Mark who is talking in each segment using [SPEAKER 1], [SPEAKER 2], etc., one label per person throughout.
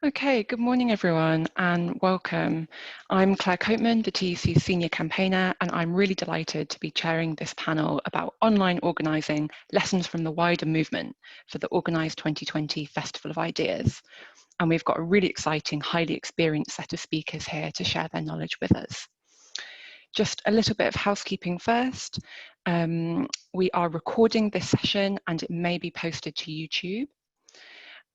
[SPEAKER 1] Okay, good morning everyone and welcome. I'm Clare Coatman, the TUC Senior Campaigner, and I'm really delighted to be chairing this panel about online organising, lessons from the wider movement for the Organise 2020 Festival of Ideas. And we've got a really exciting, highly experienced set of speakers here to share their knowledge with us. Just a little bit of housekeeping first. We are recording this session and it may be posted to YouTube.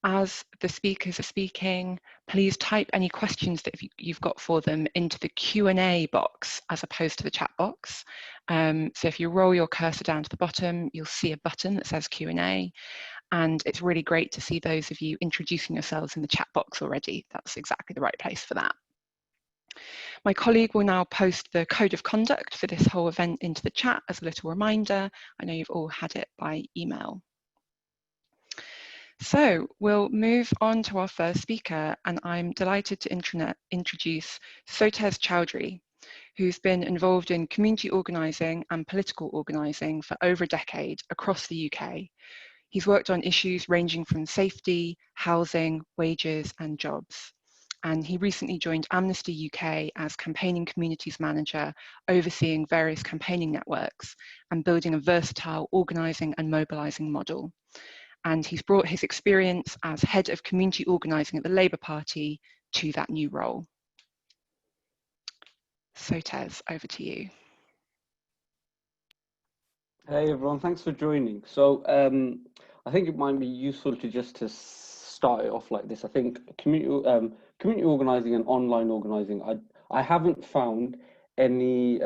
[SPEAKER 1] As the speakers are speaking, please type any questions that you've got for them into the Q&A box as opposed to the chat box. So if you roll your cursor down to the bottom, you'll see a button that says Q&A, and it's really great to see those of you introducing yourselves in the chat box already. That's exactly the right place for that. My colleague will now post the code of conduct for this whole event into the chat as a little reminder. I know you've all had it by email. So we'll move on to our first speaker, and I'm delighted to introduce Sotez Chowdhury, who's been involved in community organising and political organising for over a decade across the UK. He's worked on issues ranging from safety, housing, wages and jobs. And he recently joined Amnesty UK as Campaigning Communities Manager, overseeing various campaigning networks and building a versatile organising and mobilising model. And he's brought his experience as head of community organising at the Labour Party to that new role. Sotez, over to you.
[SPEAKER 2] Hey everyone, thanks for joining. So I think it might be useful to start it off like this. I think community organising and online organising, I haven't found any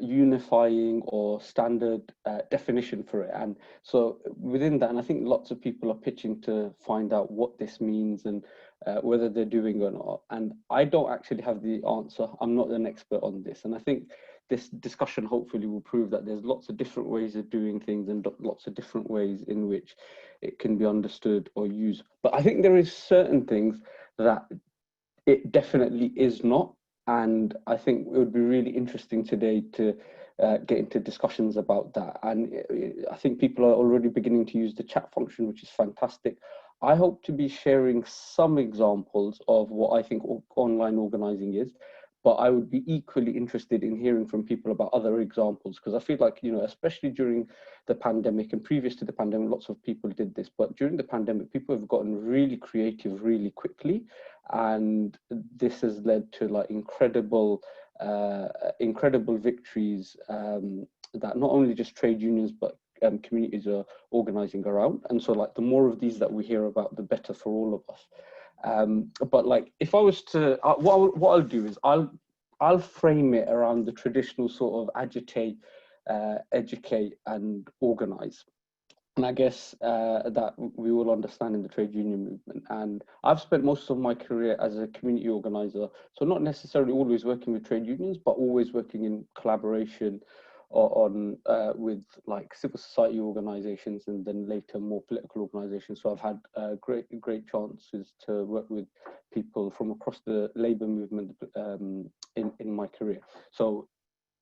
[SPEAKER 2] unifying or standard definition for it, and so within that, and I think lots of people are pitching to find out what this means and whether they're doing or not, and I don't actually have the answer. I'm not an expert on this, and I think this discussion hopefully will prove that there's lots of different ways of doing things and lots of different ways in which it can be understood or used. But I think there is certain things that it definitely is not. And I think it would be really interesting today to get into discussions about that. And I think people are already beginning to use the chat function, which is fantastic. I hope to be sharing some examples of what I think online organising is, but I would be equally interested in hearing from people about other examples, because I feel like, you know, especially during the pandemic and previous to the pandemic, lots of people did this, but during the pandemic, people have gotten really creative really quickly. And this has led to like incredible victories that not only just trade unions, but communities are organising around. And so like the more of these that we hear about, the better for all of us. But like if I was to, what I'll do is I'll frame it around the traditional sort of agitate, educate and organise. And I guess that we will understand in the trade union movement. And I've spent most of my career as a community organiser, so not necessarily always working with trade unions, but always working in collaboration with like civil society organisations and then later more political organisations. So I've had great chances to work with people from across the labour movement in my career. So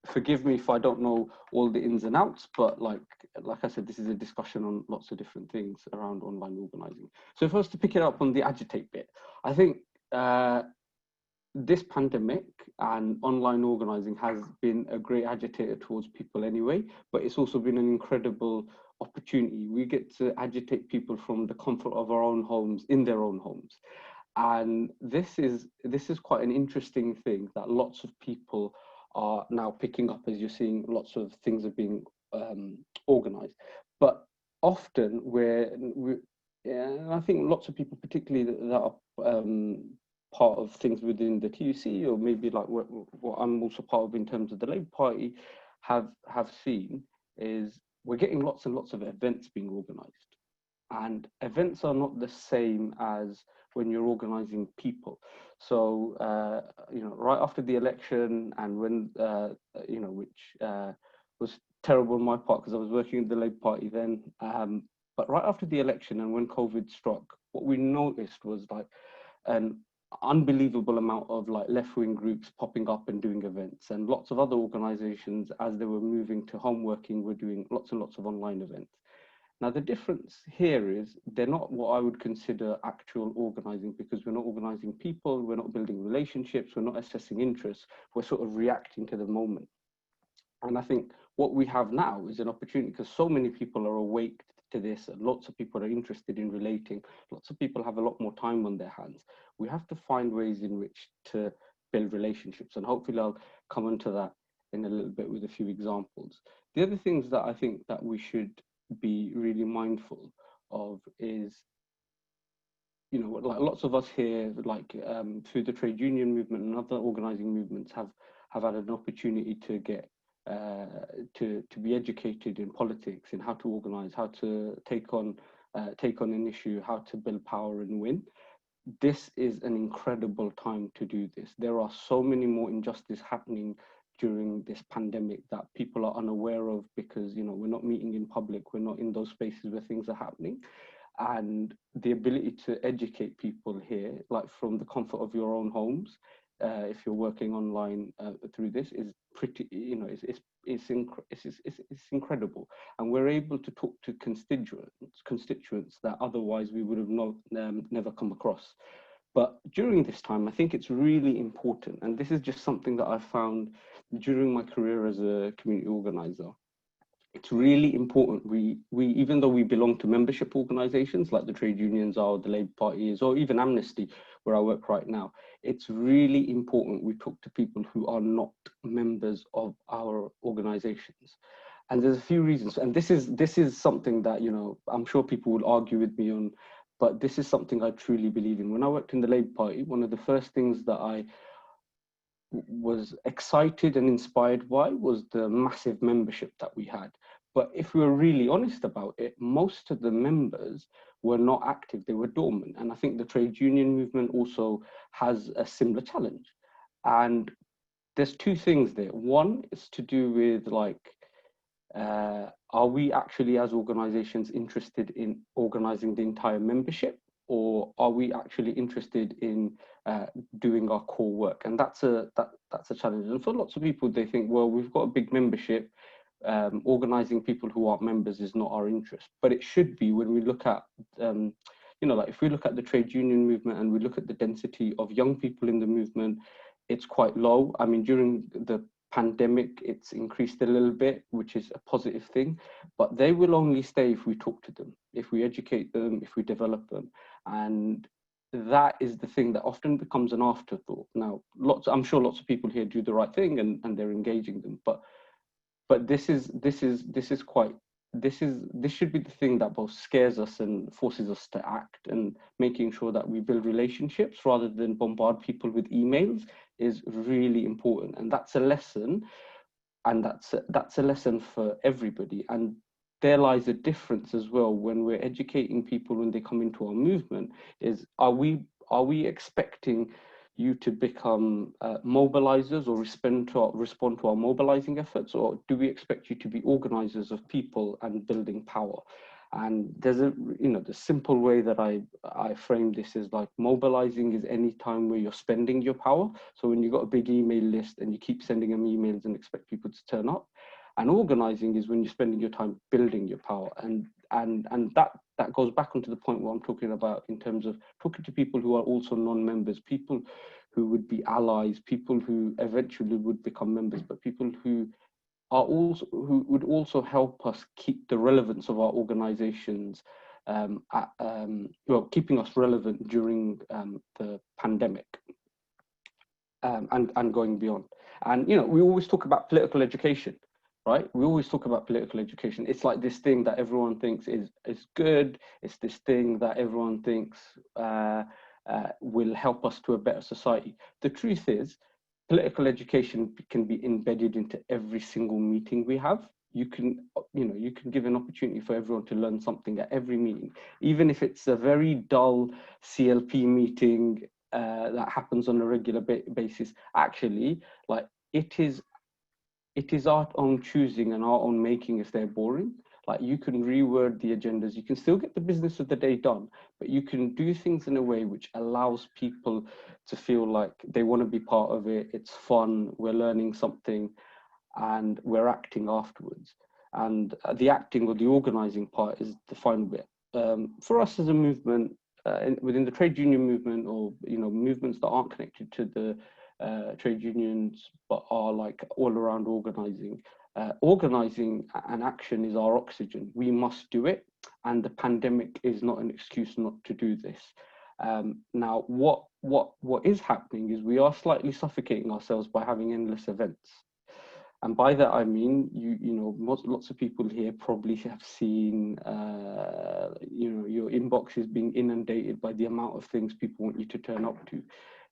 [SPEAKER 2] forgive me if I don't know all the ins and outs, but like I said, this is a discussion on lots of different things around online organising. So if I was to pick it up on the agitate bit, I think this pandemic and online organising has been a great agitator towards people anyway, but it's also been an incredible opportunity. We get to agitate people from the comfort of our own homes, in their own homes. And this is quite an interesting thing that lots of people are now picking up, as you're seeing lots of things are being organised. But often I think lots of people, particularly that are part of things within the TUC, or maybe like what I'm also part of in terms of the Labour Party, have seen is we're getting lots and lots of events being organised. And events are not the same as when you're organising people. So, you know, right after the election and when, you know, which was terrible on my part because I was working in the Labour Party then, but right after the election and when COVID struck, what we noticed was like an unbelievable amount of like left-wing groups popping up and doing events, and lots of other organisations, as they were moving to home working, were doing lots and lots of online events. Now, the difference here is they're not what I would consider actual organizing, because we're not organizing people, we're not building relationships, we're not assessing interests, we're sort of reacting to the moment. And I think what we have now is an opportunity, because so many people are awake to this, and lots of people are interested in relating, lots of people have a lot more time on their hands. We have to find ways in which to build relationships, and hopefully I'll come into that in a little bit with a few examples. The other things that I think that we should be really mindful of is, you know, like lots of us here, like through the trade union movement and other organizing movements, have had an opportunity to get to be educated in politics, in how to organize, how to take on an issue, how to build power and win. This is an incredible time to do this. There are so many more injustice happening during this pandemic that people are unaware of, because, you know, we're not meeting in public, we're not in those spaces where things are happening. And the ability to educate people here, like from the comfort of your own homes, if you're working online through this, is pretty, you know, it's incredible. And we're able to talk to constituents that otherwise we would have never come across. But during this time, I think it's really important, and this is just something that I found during my career as a community organizer. It's really important. We even though we belong to membership organizations like the trade unions are, or the Labour Party is, or even Amnesty, where I work right now, it's really important we talk to people who are not members of our organizations. And there's a few reasons, and this is something that, you know, I'm sure people will argue with me on, but this is something I truly believe in. When I worked in the Labour Party, one of the first things that I was excited and inspired by was the massive membership that we had. But if we were really honest about it, most of the members were not active, they were dormant. And I think the trade union movement also has a similar challenge. And there's two things there. One is to do with, like, are we actually as organizations interested in organizing the entire membership, or are we actually interested in doing our core work? And that's a challenge. And for lots of people, they think, well, we've got a big membership, organizing people who aren't members is not our interest. But it should be. When we look at you know, like if we look at the trade union movement and we look at the density of young people in the movement, it's quite low. I mean, during the pandemic, it's increased a little bit, which is a positive thing, but they will only stay if we talk to them, if we educate them, if we develop them. And that is the thing that often becomes an afterthought. Now, I'm sure lots of people here do the right thing and they're engaging them, but this should be the thing that both scares us and forces us to act, and making sure that we build relationships rather than bombard people with emails is really important. And that's a lesson, and that's a lesson for everybody. And there lies a difference as well when we're educating people when they come into our movement, is are we expecting you to become mobilizers or respond to our mobilizing efforts, or do we expect you to be organizers of people and building power? And there's a, you know, the simple way that I frame this is like, mobilizing is any time where you're spending your power. So when you've got a big email list and you keep sending them emails and expect people to turn up. And organizing is when you're spending your time building your power. And that goes back onto the point what I'm talking about in terms of talking to people who are also non-members, people who would be allies, people who eventually would become members, but people who would also help us keep the relevance of our organizations, keeping us relevant during the pandemic, and going beyond. And, you know, we always talk about political education, right? We always talk about political education. It's like this thing that everyone thinks is good. It's this thing that everyone thinks will help us to a better society. The truth is, political education can be embedded into every single meeting we have. You can give an opportunity for everyone to learn something at every meeting, even if it's a very dull CLP meeting that happens on a regular basis. Actually, like, it is our own choosing and our own making if they're boring. Like, you can reword the agendas, you can still get the business of the day done, but you can do things in a way which allows people to feel like they want to be part of it. It's fun, we're learning something, and we're acting afterwards. and the acting or the organising part is the final bit. For us as a movement, within the trade union movement, or movements that aren't connected to the trade unions but are like all around organising, organising and action is our oxygen. We must do it, and the pandemic is not an excuse not to do this. Now, what is happening is we are slightly suffocating ourselves by having endless events. And by that I mean, lots of people here probably have seen, your inbox is being inundated by the amount of things people want you to turn up to.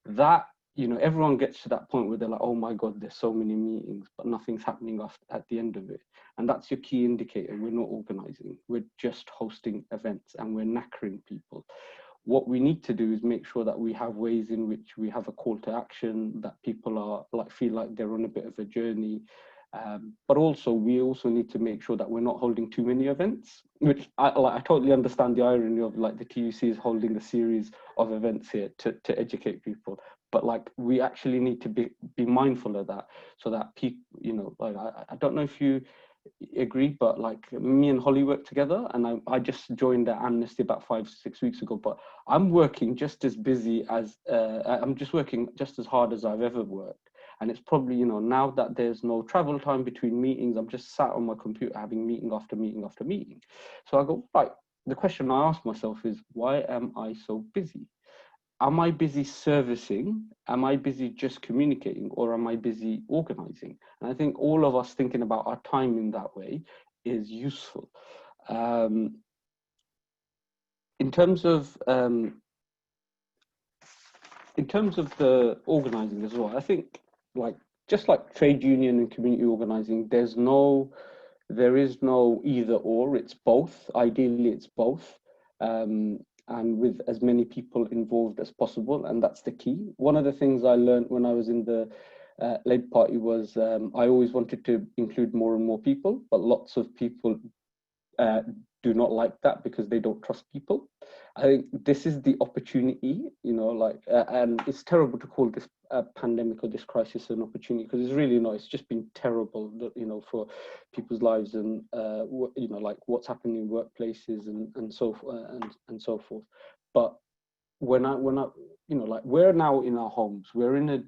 [SPEAKER 2] That, everyone gets to that point where they're like, oh my God, there's so many meetings, but nothing's happening at the end of it. And that's your key indicator. We're not organising, we're just hosting events, and we're knackering people. What we need to do is make sure that we have ways in which we have a call to action, that people are feel like they're on a bit of a journey. But also, we also need to make sure that we're not holding too many events, which I totally understand the irony of the TUC is holding a series of events here to educate people. But we actually need to be mindful of that, so that people, I don't know if you agree, but me and Holly work together, and I just joined Amnesty about 5-6 weeks ago, but I'm working just as busy as I'm just working just as hard as I've ever worked. And it's probably, now that there's no travel time between meetings, I'm just sat on my computer having meeting after meeting after meeting. So I go, right, the question I ask myself is, why am I so busy? Am I busy servicing? Am I busy just communicating? Or am I busy organising? And I think all of us thinking about our time in that way is useful. In terms of the organising as well, I think just like trade union and community organising, there is no either or, it's both. Ideally, it's both. And with as many people involved as possible, and that's the key. One of the things I learned when I was in the Labour Party was I always wanted to include more and more people, but lots of people do not like that because they don't trust people. I think this is the opportunity, and it's terrible to call this pandemic or this crisis an opportunity, because it's really not. It's just been terrible, for people's lives, and what's happening in workplaces and so forth. But when I we're now in our homes. We're in a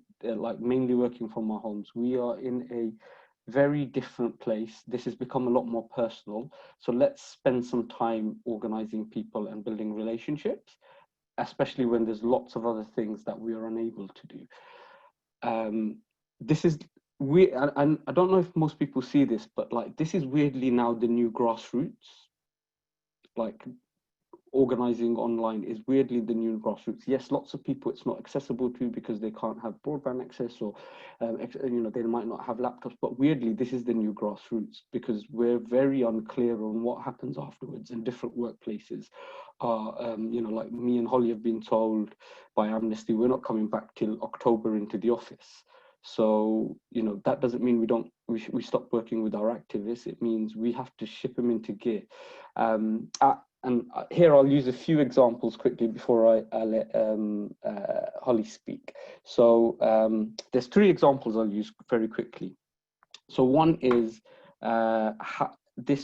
[SPEAKER 2] mainly working from our homes. We are in a very different place. This has become a lot more personal. So let's spend some time organising people and building relationships, especially when there's lots of other things that we are unable to do. This is and I don't know if most people see this, but this is weirdly now the new grassroots. Organising online is weirdly the new grassroots. Yes, lots of people it's not accessible to because they can't have broadband access, or they might not have laptops, but weirdly this is the new grassroots, because we're very unclear on what happens afterwards, and different workplaces are me and Holly have been told by Amnesty we're not coming back till October into the office. So that doesn't mean we stop working with our activists. It means we have to ship them into gear. And here I'll use a few examples quickly before I let Holly speak. So there's 3 examples I'll use very quickly. So one is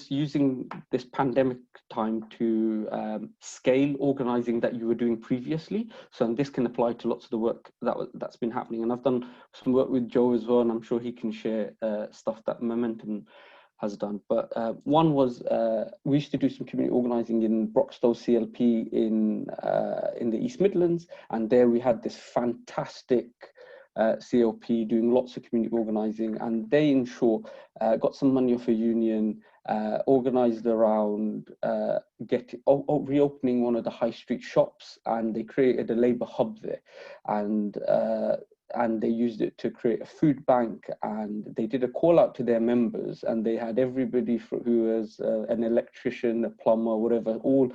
[SPEAKER 2] using this pandemic time to scale organising that you were doing previously. So this can apply to lots of the work that's been happening. And I've done some work with Joe as well, and I'm sure he can share stuff that Momentum has done. But one was we used to do some community organising in Broxtowe CLP in the East Midlands, and there we had this fantastic CLP doing lots of community organising, and they in short got some money off a union, organised around reopening one of the high street shops, and they created a labour hub there, and they used it to create a food bank, and they did a call out to their members, and they had everybody who was an electrician, a plumber, whatever, all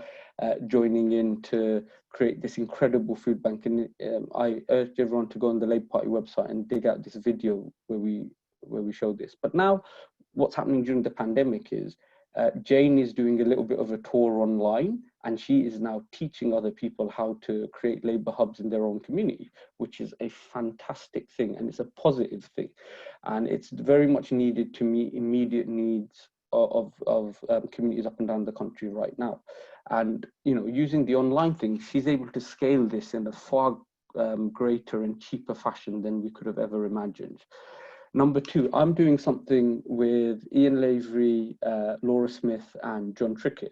[SPEAKER 2] joining in to create this incredible food bank. And I urged everyone to go on the Labour Party website and dig out this video where we show this. But now what's happening during the pandemic is Jane is doing a little bit of a tour online, and she is now teaching other people how to create labour hubs in their own community, which is a fantastic thing, and it's a positive thing, and it's very much needed to meet immediate needs communities up and down the country right now. And, you know, using the online thing, she's able to scale this in a far greater and cheaper fashion than we could have ever imagined. Number two, I'm doing something with Ian Lavery, Laura Smith, and John Trickett,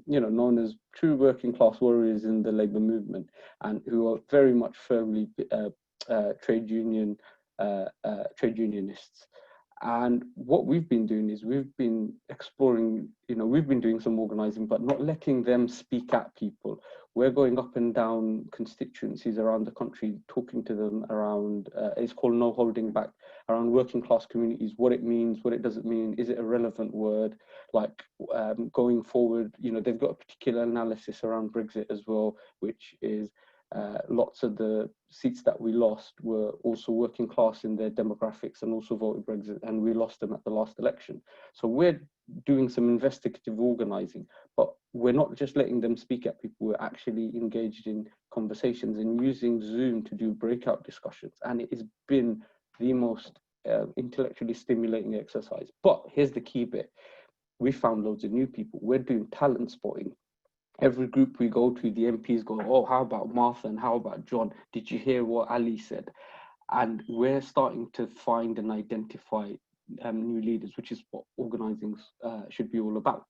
[SPEAKER 2] you know, known as true working class warriors in the labour movement, and who are very much firmly trade unionists. And what we've been doing is we've been exploring, you know, we've been doing some organising, but not letting them speak at people. We're going up and down constituencies around the country, talking to them around, it's called No Holding Back, around working class communities, what it means, what it doesn't mean, is it a relevant word, like going forward, you know, they've got a particular analysis around Brexit as well, which is lots of the seats that we lost were also working class in their demographics and also voted Brexit, and we lost them at the last election. So we're doing some investigative organising, but we're not just letting them speak at people, we're actually engaged in conversations and using Zoom to do breakout discussions. And it has been the most intellectually stimulating exercise. But here's the key bit. We found loads of new people. We're doing talent spotting. Every group we go to, the MPs go, oh, how about Martha and how about John? Did you hear what Ali said? And we're starting to find and identify new leaders, which is what organising should be all about.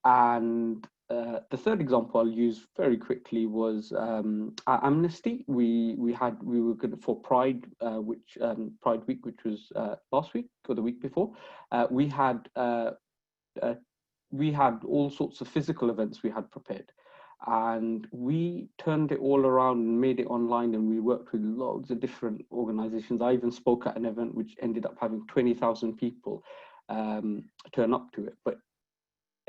[SPEAKER 2] And the third example I'll use very quickly was at Amnesty. We were good for Pride, Pride Week, which was last week or the week before. We had all sorts of physical events we had prepared, and we turned it all around and made it online, and we worked with loads of different organizations. I even spoke at an event which ended up having 20,000 people turn up to it, but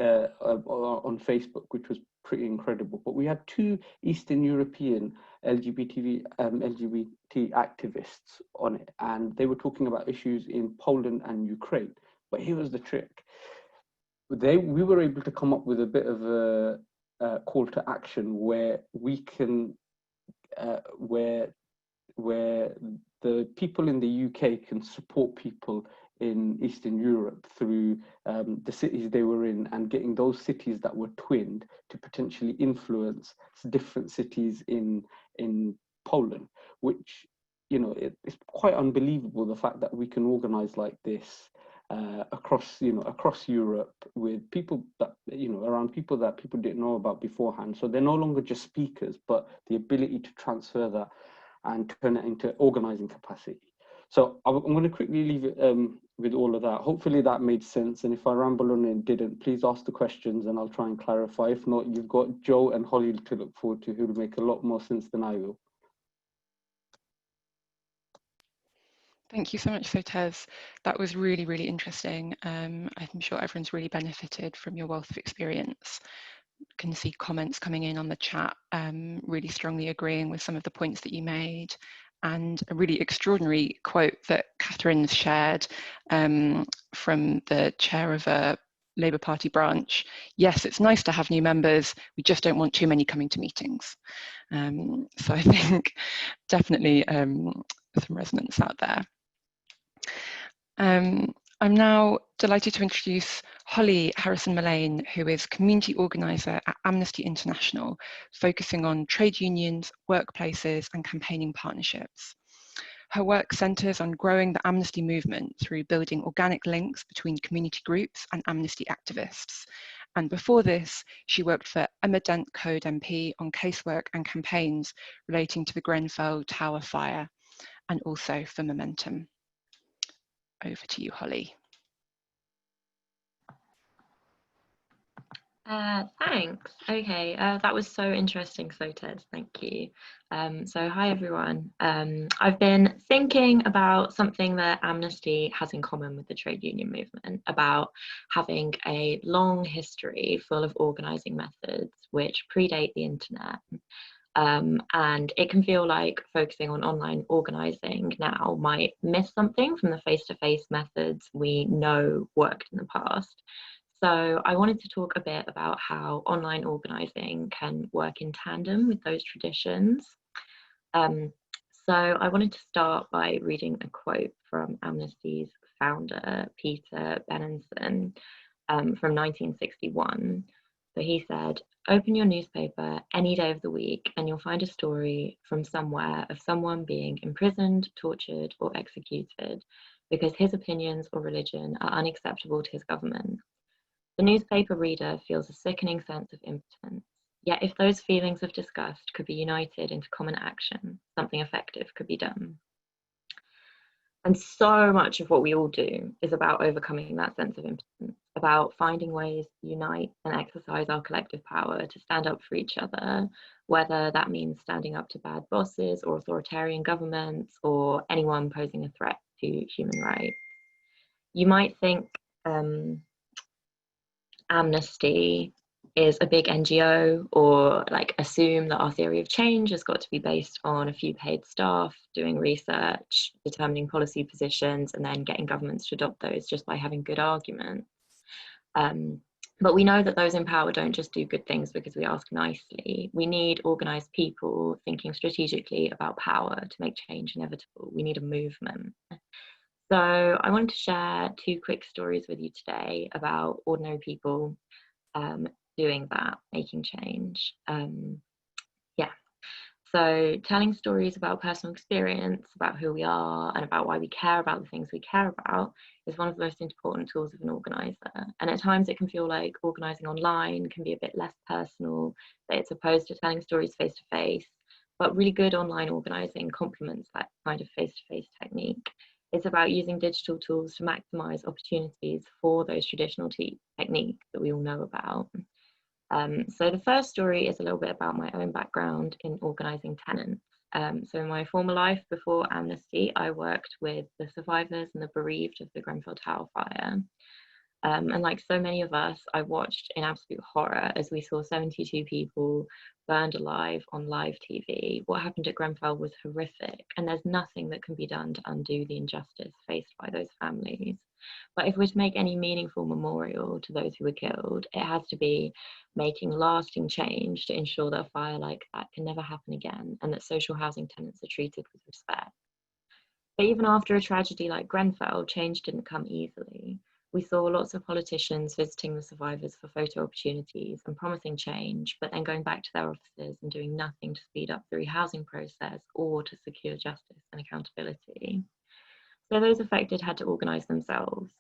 [SPEAKER 2] on Facebook, which was pretty incredible. But we had two Eastern European LGBT activists on it, and they were talking about issues in Poland and Ukraine. But here was the trick. We were able to come up with a bit of a call to action where we can, where the people in the UK can support people in Eastern Europe through the cities they were in, and getting those cities that were twinned to potentially influence different cities in Poland, which, you know, it's quite unbelievable, the fact that we can organize like this across Europe with people that, you know, around people that people didn't know about beforehand. So they're no longer just speakers, but the ability to transfer that and turn it into organising capacity. So I'm going to quickly leave it with all of that. Hopefully that made sense. And if I ramble on and didn't, please ask the questions and I'll try and clarify. If not, you've got Joe and Holly to look forward to, who will make a lot more sense than I will.
[SPEAKER 1] Thank you so much, Sotez. That was really, really interesting. I'm sure everyone's really benefited from your wealth of experience. Can see comments coming in on the chat, really strongly agreeing with some of the points that you made, and a really extraordinary quote that Catherine's shared from the chair of a Labour Party branch. Yes, it's nice to have new members, we just don't want too many coming to meetings. So I think definitely some resonance out there. I'm now delighted to introduce Holly Harrison-Mullane, who is Community Organiser at Amnesty International, focusing on trade unions, workplaces and campaigning partnerships. Her work centres on growing the Amnesty movement through building organic links between community groups and Amnesty activists. And before this, she worked for Emma Dent Code MP on casework and campaigns relating to the Grenfell Tower fire, and also for Momentum. Over to you, Holly.
[SPEAKER 3] Thanks. Okay, that was so interesting, Sotez. Thank you. So hi, everyone. I've been thinking about something that Amnesty has in common with the trade union movement, about having a long history full of organising methods which predate the internet. And it can feel like focusing on online organising now might miss something from the face-to-face methods we know worked in the past. So I wanted to talk a bit about how online organising can work in tandem with those traditions. So I wanted to start by reading a quote from Amnesty's founder, Peter Benenson. from 1961. So he said, open your newspaper any day of the week and you'll find a story from somewhere of someone being imprisoned, tortured, or executed because his opinions or religion are unacceptable to his government. The newspaper reader feels a sickening sense of impotence. Yet if those feelings of disgust could be united into common action, something effective could be done. And so much of what we all do is about overcoming that sense of impotence, about finding ways to unite and exercise our collective power to stand up for each other, whether that means standing up to bad bosses or authoritarian governments or anyone posing a threat to human rights. You might think Amnesty is a big NGO, or like assume that our theory of change has got to be based on a few paid staff doing research, determining policy positions, and then getting governments to adopt those just by having good arguments. But we know that those in power don't just do good things because we ask nicely. We need organised people thinking strategically about power to make change inevitable. We need a movement. So I wanted to share 2 quick stories with you today about ordinary people doing that, making change. So telling stories about personal experience, about who we are and about why we care about the things we care about is one of the most important tools of an organiser. And at times it can feel like organising online can be a bit less personal, that it's opposed to telling stories face to face, but really good online organising complements that kind of face to face technique. It's about using digital tools to maximise opportunities for those traditional techniques that we all know about. So the first story is a little bit about my own background in organising tenants. So in my former life before Amnesty, I worked with the survivors and the bereaved of the Grenfell Tower fire. And like so many of us, I watched in absolute horror as we saw 72 people burned alive on live TV. What happened at Grenfell was horrific, and there's nothing that can be done to undo the injustice faced by those families. But if we're to make any meaningful memorial to those who were killed, it has to be making lasting change to ensure that a fire like that can never happen again, and that social housing tenants are treated with respect. But even after a tragedy like Grenfell, change didn't come easily. We saw lots of politicians visiting the survivors for photo opportunities and promising change, but then going back to their offices and doing nothing to speed up the rehousing process or to secure justice and accountability. So those affected had to organise themselves.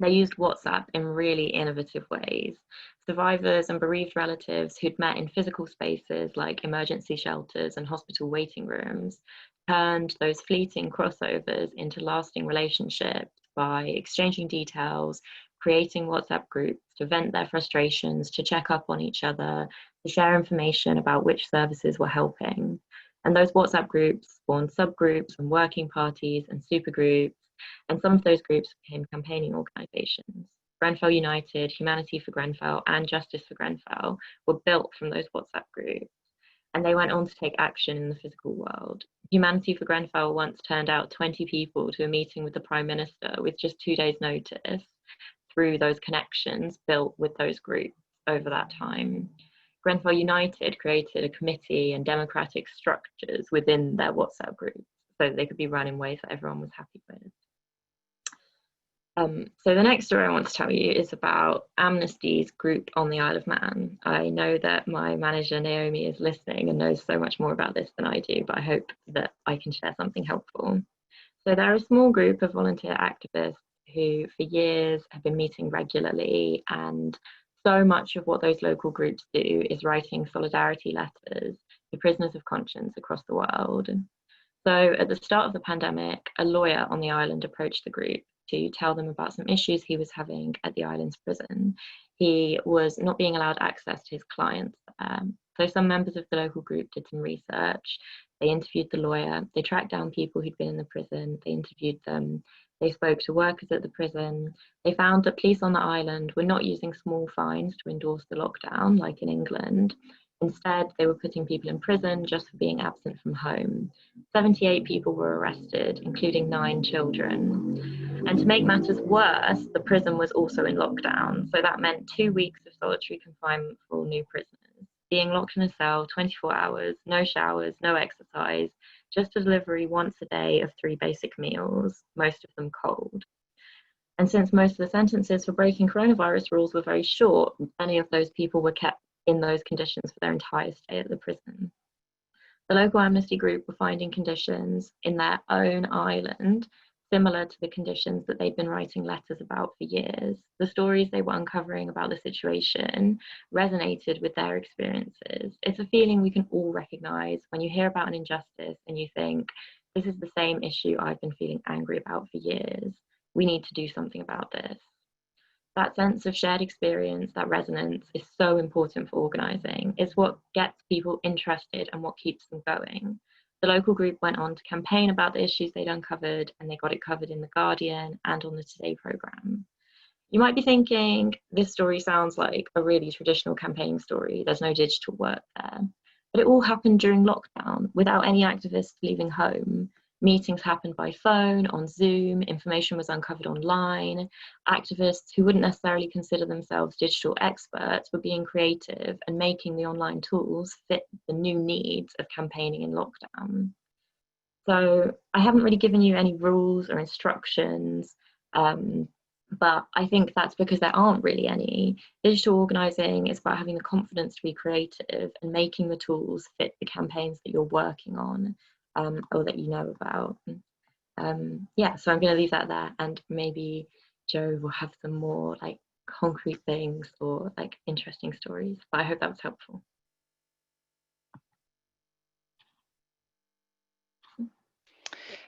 [SPEAKER 3] They used WhatsApp in really innovative ways. Survivors and bereaved relatives who'd met in physical spaces like emergency shelters and hospital waiting rooms turned those fleeting crossovers into lasting relationships by exchanging details, creating WhatsApp groups to vent their frustrations, to check up on each other, to share information about which services were helping. And those WhatsApp groups spawned subgroups and working parties and supergroups, and some of those groups became campaigning organisations. Grenfell United, Humanity for Grenfell, and Justice for Grenfell were built from those WhatsApp groups, and they went on to take action in the physical world. Humanity for Grenfell once turned out 20 people to a meeting with the Prime Minister with just 2 days' notice through those connections built with those groups over that time. Grenfell United created a committee and democratic structures within their WhatsApp groups so that they could be run in ways that everyone was happy with. So the next story I want to tell you is about Amnesty's group on the Isle of Man. I know that my manager Naomi is listening and knows so much more about this than I do, but I hope that I can share something helpful. So they're a small group of volunteer activists who for years have been meeting regularly, and so much of what those local groups do is writing solidarity letters to prisoners of conscience across the world. So at the start of the pandemic, a lawyer on the island approached the group to tell them about some issues he was having at the island's prison. He was not being allowed access to his clients. So some members of the local group did some research. They interviewed the lawyer. They tracked down people who'd been in the prison. They interviewed them. They spoke to workers at the prison. They found that police on the island were not using small fines to endorse the lockdown like in England. Instead, they were putting people in prison just for being absent from home. 78 people were arrested, including 9 children. And to make matters worse, the prison was also in lockdown. So that meant 2 weeks of solitary confinement for all new prisoners. Being locked in a cell 24 hours, no showers, no exercise, just a delivery once a day of 3 basic meals, most of them cold. And since most of the sentences for breaking coronavirus rules were very short, many of those people were kept in those conditions for their entire stay at the prison. The local Amnesty group were finding conditions in their own island similar to the conditions that they'd been writing letters about for years. The stories they were uncovering about the situation resonated with their experiences. It's a feeling we can all recognise when you hear about an injustice and you think, this is the same issue I've been feeling angry about for years. We need to do something about this. That sense of shared experience, that resonance, is so important for organising. It's what gets people interested and what keeps them going. The local group went on to campaign about the issues they'd uncovered, and they got it covered in The Guardian and on the Today programme. You might be thinking, this story sounds like a really traditional campaigning story. There's no digital work there. But it all happened during lockdown, without any activists leaving home. Meetings happened by phone, on Zoom, information was uncovered online. Activists who wouldn't necessarily consider themselves digital experts were being creative and making the online tools fit the new needs of campaigning in lockdown. So I haven't really given you any rules or instructions, but I think that's because there aren't really any. Digital organising is about having the confidence to be creative and making the tools fit the campaigns that you're working on. Or that you know about. Yeah, so I'm going to leave that there, and maybe Joe will have some more like concrete things or like interesting stories, but I hope that was helpful.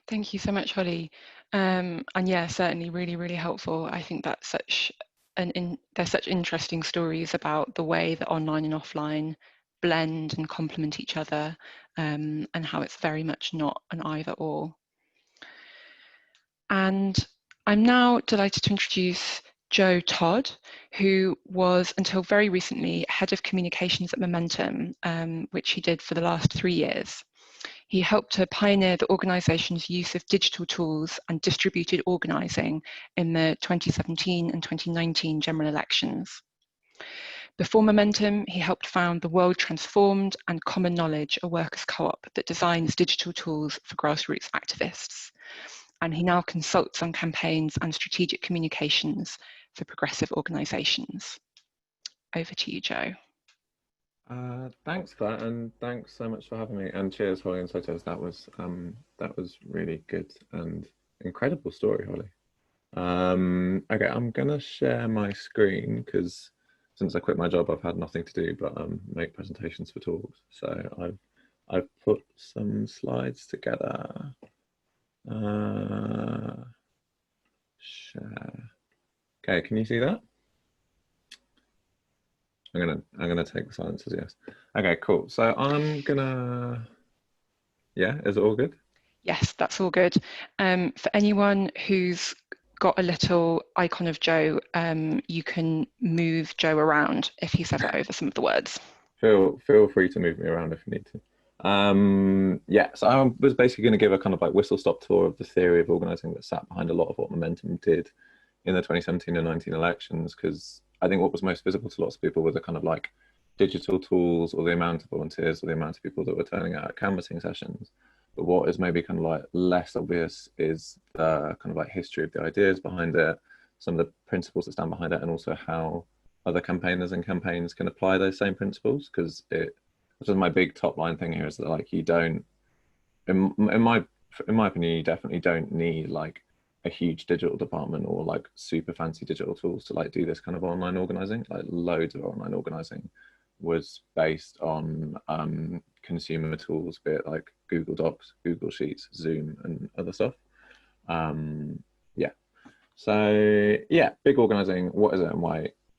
[SPEAKER 1] Thank you so much, Holly. And yeah, certainly really helpful. I think that's there's such interesting stories about the way that online and offline blend and complement each other, and how it's very much not an either or. And I'm now delighted to introduce Joe Todd, who was until very recently head of communications at Momentum, which he did for the last 3 years. He helped to pioneer the organisation's use of digital tools and distributed organising in the 2017 and 2019 general elections. Before Momentum, he helped found the World Transformed and Common Knowledge, a workers' co-op that designs digital tools for grassroots activists. And he now consults on campaigns and strategic communications for progressive organisations. Over to you, Joe.
[SPEAKER 4] Thanks, Claire, and thanks so much for having me. And cheers, Holly and Sotez. That was really good and incredible story, Holly. Okay, I'm gonna share my screen because since I quit my job, I've had nothing to do but make presentations for talks. So I've put some slides together. Share. Okay, can you see that? I'm gonna take the silence as yes. Okay, cool. So I'm gonna. Yeah, is it all good?
[SPEAKER 1] Yes, that's all good. For anyone who's got a little icon of Joe, you can move Joe around if he says it over some of the words.
[SPEAKER 4] Feel free to move me around if you need to. Yeah, so I was basically going to give a kind of like whistle-stop tour of the theory of organising that sat behind a lot of what Momentum did in the 2017 and 19 elections, because I think what was most visible to lots of people were the kind of like digital tools or the amount of volunteers or the amount of people that were turning out at canvassing sessions. But what is maybe kind of like less obvious is the kind of like history of the ideas behind it, some of the principles that stand behind it, and also how other campaigners and campaigns can apply those same principles, because which is my big top line thing here, is that like you don't, in my opinion, you definitely don't need like a huge digital department or like super fancy digital tools to like do this kind of online organizing. Like loads of online organizing was based on consumer tools, be it like Google Docs, Google Sheets, Zoom, and other stuff. Yeah. So yeah, big organizing. What is it and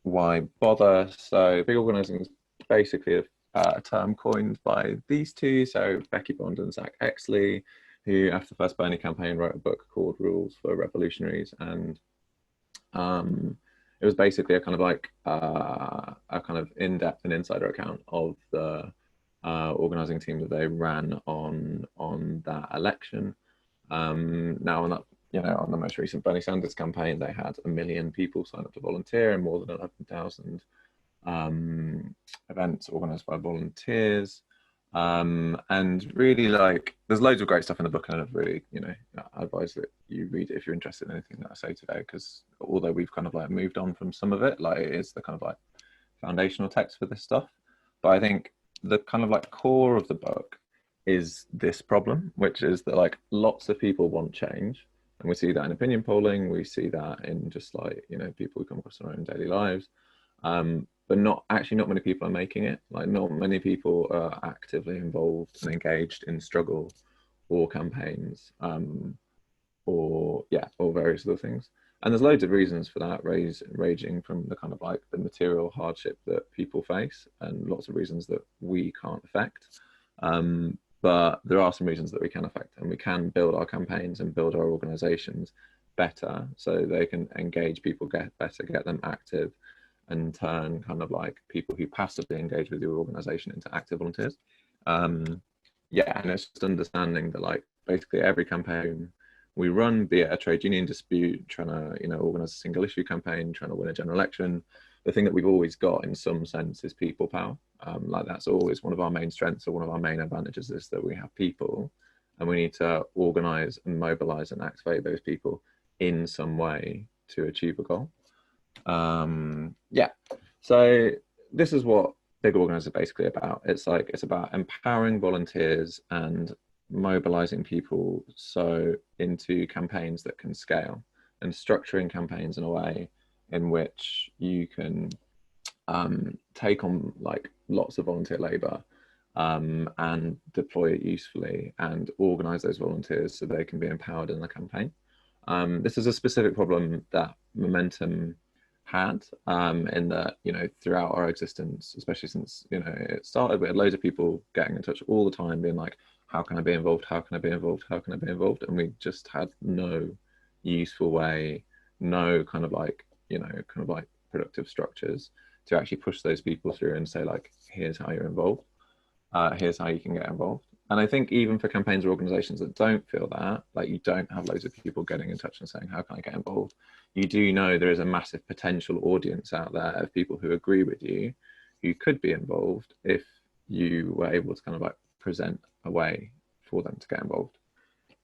[SPEAKER 4] why bother? So big organizing is basically a term coined by these two. So Becky Bond and Zach Exley, who after the first Bernie campaign wrote a book called Rules for Revolutionaries, and it was basically a kind of like a kind of in-depth and insider account of the organizing team that they ran on that election. Now on that, on the most recent Bernie Sanders campaign, they had 1 million people sign up to volunteer and more than 11,000 events organized by volunteers. And really, like, there's loads of great stuff in the book, and I've really, I advise that you read it if you're interested in anything that I say today, because although we've kind of like moved on from some of it, like it is the kind of like foundational text for this stuff. But I think the kind of like core of the book is this problem, which is that like lots of people want change, and we see that in opinion polling, we see that in just like people who come across in our own daily lives, but not many people are making it. Like, not many people are actively involved and engaged in struggle or campaigns, or various other things. And there's loads of reasons for that, ranging from the kind of like the material hardship that people face, and lots of reasons that we can't affect. But there are some reasons that we can affect, and we can build our campaigns and build our organisations better so they can engage people, get them active, and turn kind of like people who passively engage with your organisation into active volunteers. And it's just understanding that like basically every campaign we run, be it a trade union dispute, trying to organise a single issue campaign, trying to win a general election, the thing that we've always got in some sense is people power. Like, that's always one of our main strengths, or one of our main advantages, is that we have people, and we need to organise and mobilise and activate those people in some way to achieve a goal. So this is what Big Organise is basically about. It's about empowering volunteers and mobilizing people into campaigns that can scale, and structuring campaigns in a way in which you can take on like lots of volunteer labor, and deploy it usefully, and organize those volunteers so they can be empowered in the campaign. This is a specific problem that Momentum had, in that throughout our existence, especially since it started, we had loads of people getting in touch all the time being like, how can I be involved? How can I be involved? How can I be involved? And we just had no useful way, no kind of like productive structures to actually push those people through and say like, here's how you're involved, here's how you can get involved. And I think even for campaigns or organizations that don't feel that, like, you don't have loads of people getting in touch and saying, how can I get involved? You do know there is a massive potential audience out there of people who agree with you, who could be involved if you were able to kind of like present a way for them to get involved.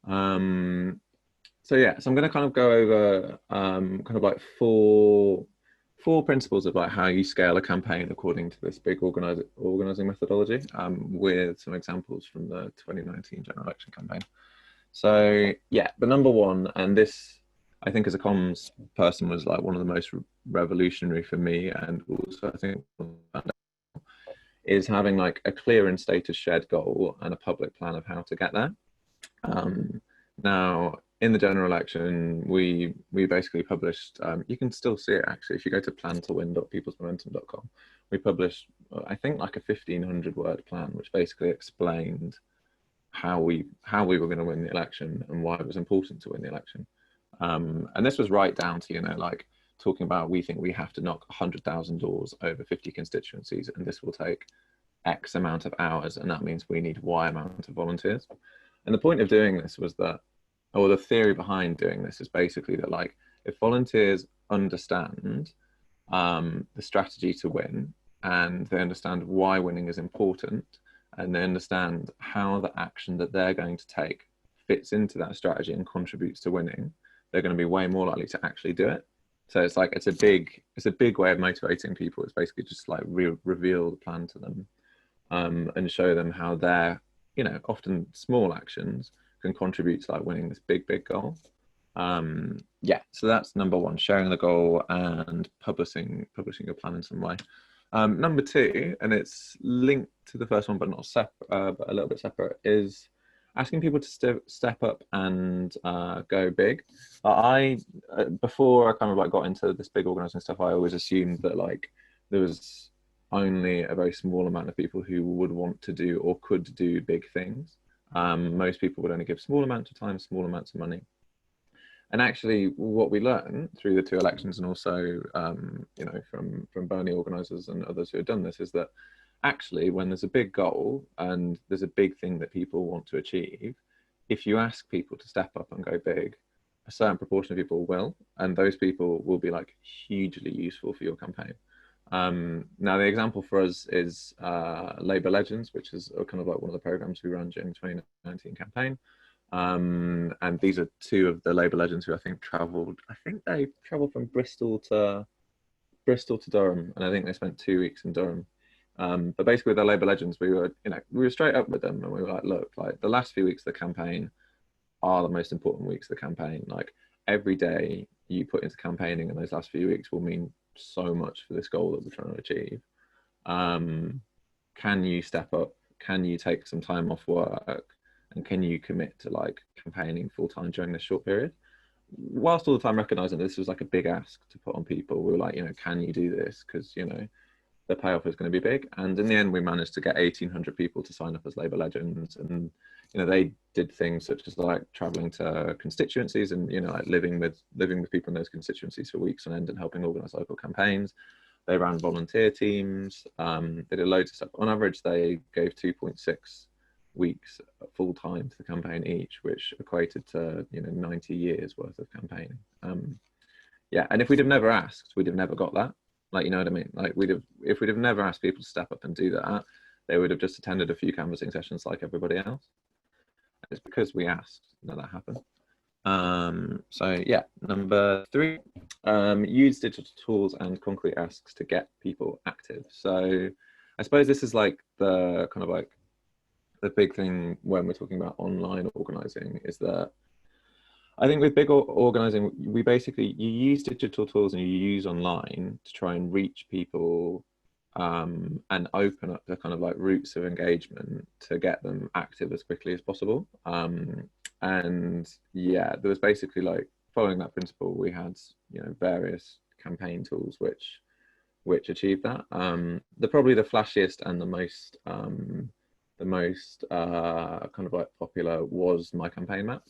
[SPEAKER 4] So I'm going to kind of go over kind of like four principles of like how you scale a campaign according to this big organizing methodology, with some examples from the 2019 general election campaign. So the number one, and this I think as a comms person was like one of the most revolutionary for me, and also I think is having like a clear and stated shared goal and a public plan of how to get there. Now, in the general election, we basically published, you can still see it actually, if you go to plantowin.peoplesmomentum.com, we published, I think, like a 1,500 word plan, which basically explained how we were going to win the election and why it was important to win the election. And this was right down to, like talking about, we think we have to knock 100,000 doors over 50 constituencies, and this will take X amount of hours, and that means we need Y amount of volunteers. And the point of doing this was that, or the theory behind doing this is basically that, like, if volunteers understand the strategy to win, and they understand why winning is important, and they understand how the action that they're going to take fits into that strategy and contributes to winning, they're going to be way more likely to actually do it. So it's like, it's a big way of motivating people. It's basically just like reveal the plan to them, and show them how their, often small actions can contribute to like winning this big goal. So that's number one, sharing the goal and publishing your plan in some way. Number two, and it's linked to the first one but not separate, but a little bit separate, is asking people to step up and go big. Before I kind of like got into this big organizing stuff, I always assumed that like there was only a very small amount of people who would want to do or could do big things. Most people would only give small amounts of time, small amounts of money. And actually, what we learned through the two elections, and also from Bernie organisers and others who have done this, is that actually, when there's a big goal and there's a big thing that people want to achieve, if you ask people to step up and go big, a certain proportion of people will, and those people will be like hugely useful for your campaign. Now the example for us is Labour Legends, which is kind of like one of the programs we ran during the 2019 campaign. And these are two of the Labour Legends who I think they travelled from Bristol to Durham, and I think they spent 2 weeks in Durham. But basically with the Labour Legends, we were straight up with them, and we were like, look, like the last few weeks of the campaign are the most important weeks of the campaign. Like every day you put into campaigning in those last few weeks will mean so much for this goal that we're trying to achieve. Can you step up? Can you take some time off work? And can you commit to like campaigning full time during this short period? Whilst all the time recognizing this was like a big ask to put on people, we were like, can you do this? Because, the payoff is going to be big. And in the end, we managed to get 1,800 people to sign up as Labour Legends. And, they did things such as like traveling to constituencies and, like living with people in those constituencies for weeks on end and helping organise local campaigns. They ran volunteer teams. They did loads of stuff. On average, they gave 2.6 weeks full time to the campaign each, which equated to 90 years worth of campaigning. And if we'd have never asked, we'd have never got that. Like, you know what I mean? Like if we'd have never asked people to step up and do that, they would have just attended a few canvassing sessions like everybody else. It's because we asked that happened. So yeah, number 3, use digital tools and concrete asks to get people active. So I suppose this is like the kind of like the big thing when we're talking about online organising, is that I think with big organising, you use digital tools and you use online to try and reach people and open up the kind of like routes of engagement to get them active as quickly as possible. And yeah, there was basically like following that principle, we had various campaign tools which achieved that. Probably the flashiest and the most kind of like popular was My Campaign Map.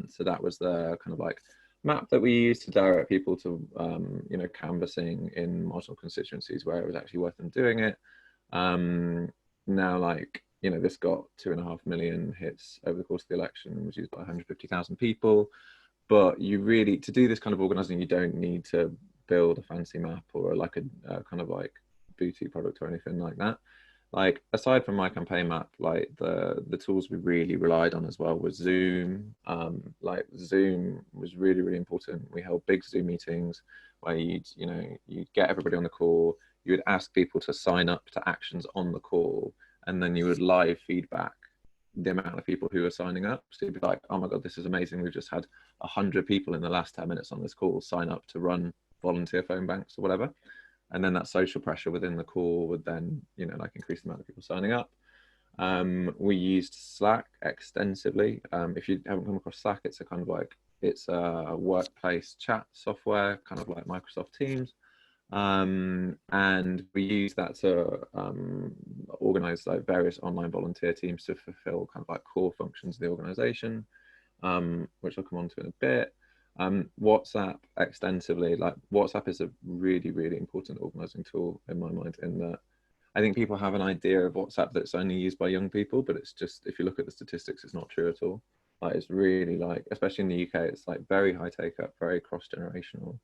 [SPEAKER 4] So that was the kind of like map that we used to direct people to canvassing in marginal constituencies where it was actually worth them doing it. Now, like, this got 2.5 million hits over the course of the election, was used by 150,000 people. But to do this kind of organising, you don't need to build a fancy map or like a kind of like boutique product or anything like that. Like, aside from My Campaign Map, like the tools we really relied on as well was Zoom. Like Zoom was really, really important. We held big Zoom meetings where you'd get everybody on the call, you would ask people to sign up to actions on the call, and then you would live feedback the amount of people who were signing up. So you'd be like, oh my God, this is amazing. We've just had 100 people in the last 10 minutes on this call sign up to run volunteer phone banks or whatever. And then that social pressure within the call would then, like increase the amount of people signing up. We used Slack extensively. If you haven't come across Slack, it's a workplace chat software, kind of like Microsoft Teams. And we use that to organize like various online volunteer teams to fulfill kind of like core functions of the organization, which I'll come on to in a bit. WhatsApp extensively, like WhatsApp is a really, really important organizing tool in my mind, in that I think people have an idea of WhatsApp that's only used by young people, but it's just, if you look at the statistics, it's not true at all. Like, it's really like, especially in the UK, it's like very high take up, very cross-generational.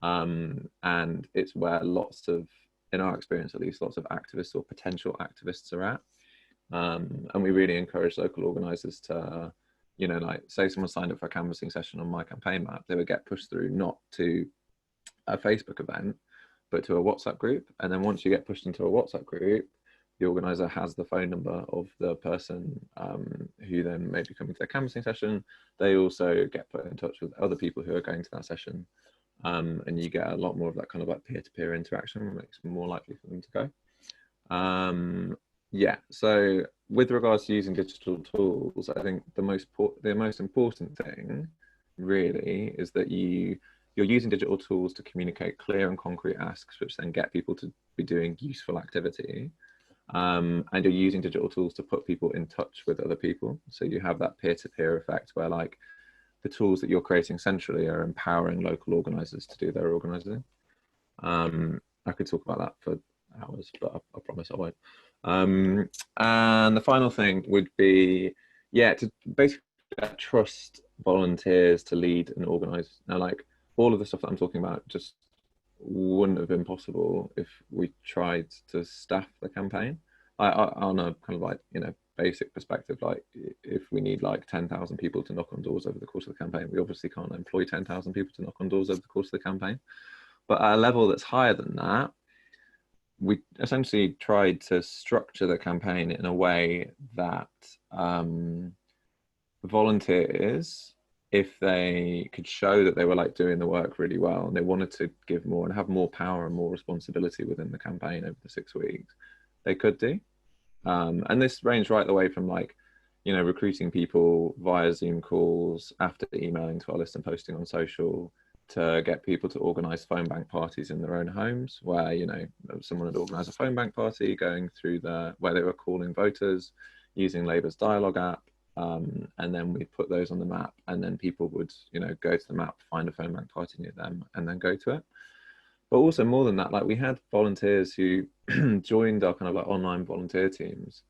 [SPEAKER 4] And it's where in our experience at least, lots of activists or potential activists are at. And we really encourage local organisers to, like, say someone signed up for a canvassing session on My Campaign Map, they would get pushed through not to a Facebook event, but to a WhatsApp group. And then once you get pushed into a WhatsApp group, the organiser has the phone number of the person who then may be coming to their canvassing session. They also get put in touch with other people who are going to that session. And you get a lot more of that kind of like peer-to-peer interaction, which makes it more likely for them to go. Yeah, so with regards to using digital tools, I think the most important thing really is that you're using digital tools to communicate clear and concrete asks, which then get people to be doing useful activity. And you're using digital tools to put people in touch with other people. So you have that peer-to-peer effect where, like, the tools that you're creating centrally are empowering local organisers to do their organising. I could talk about that for hours, but I promise I won't. And the final thing would be, to basically trust volunteers to lead and organise. Now, like, all of the stuff that I'm talking about just wouldn't have been possible if we tried to staff the campaign. On a kind of like, you know, basic perspective, like if we need like 10,000 people to knock on doors over the course of the campaign, we obviously can't employ 10,000 people to knock on doors over the course of the campaign. But at a level that's higher than that, we essentially tried to structure the campaign in a way that volunteers, if they could show that they were like doing the work really well and they wanted to give more and have more power and more responsibility within the campaign over the 6 weeks, they could do. And this ranged right the way from like, you know, recruiting people via Zoom calls, after emailing to our list and posting on social, to get people to organise phone bank parties in their own homes, where, you know, someone would organise a phone bank party going through where they were calling voters using Labour's Dialogue app, and then we'd put those on the map, and then people would, you know, go to the map, find a phone bank party near them, and then go to it. But also more than that, like we had volunteers who joined our kind of like online volunteer teams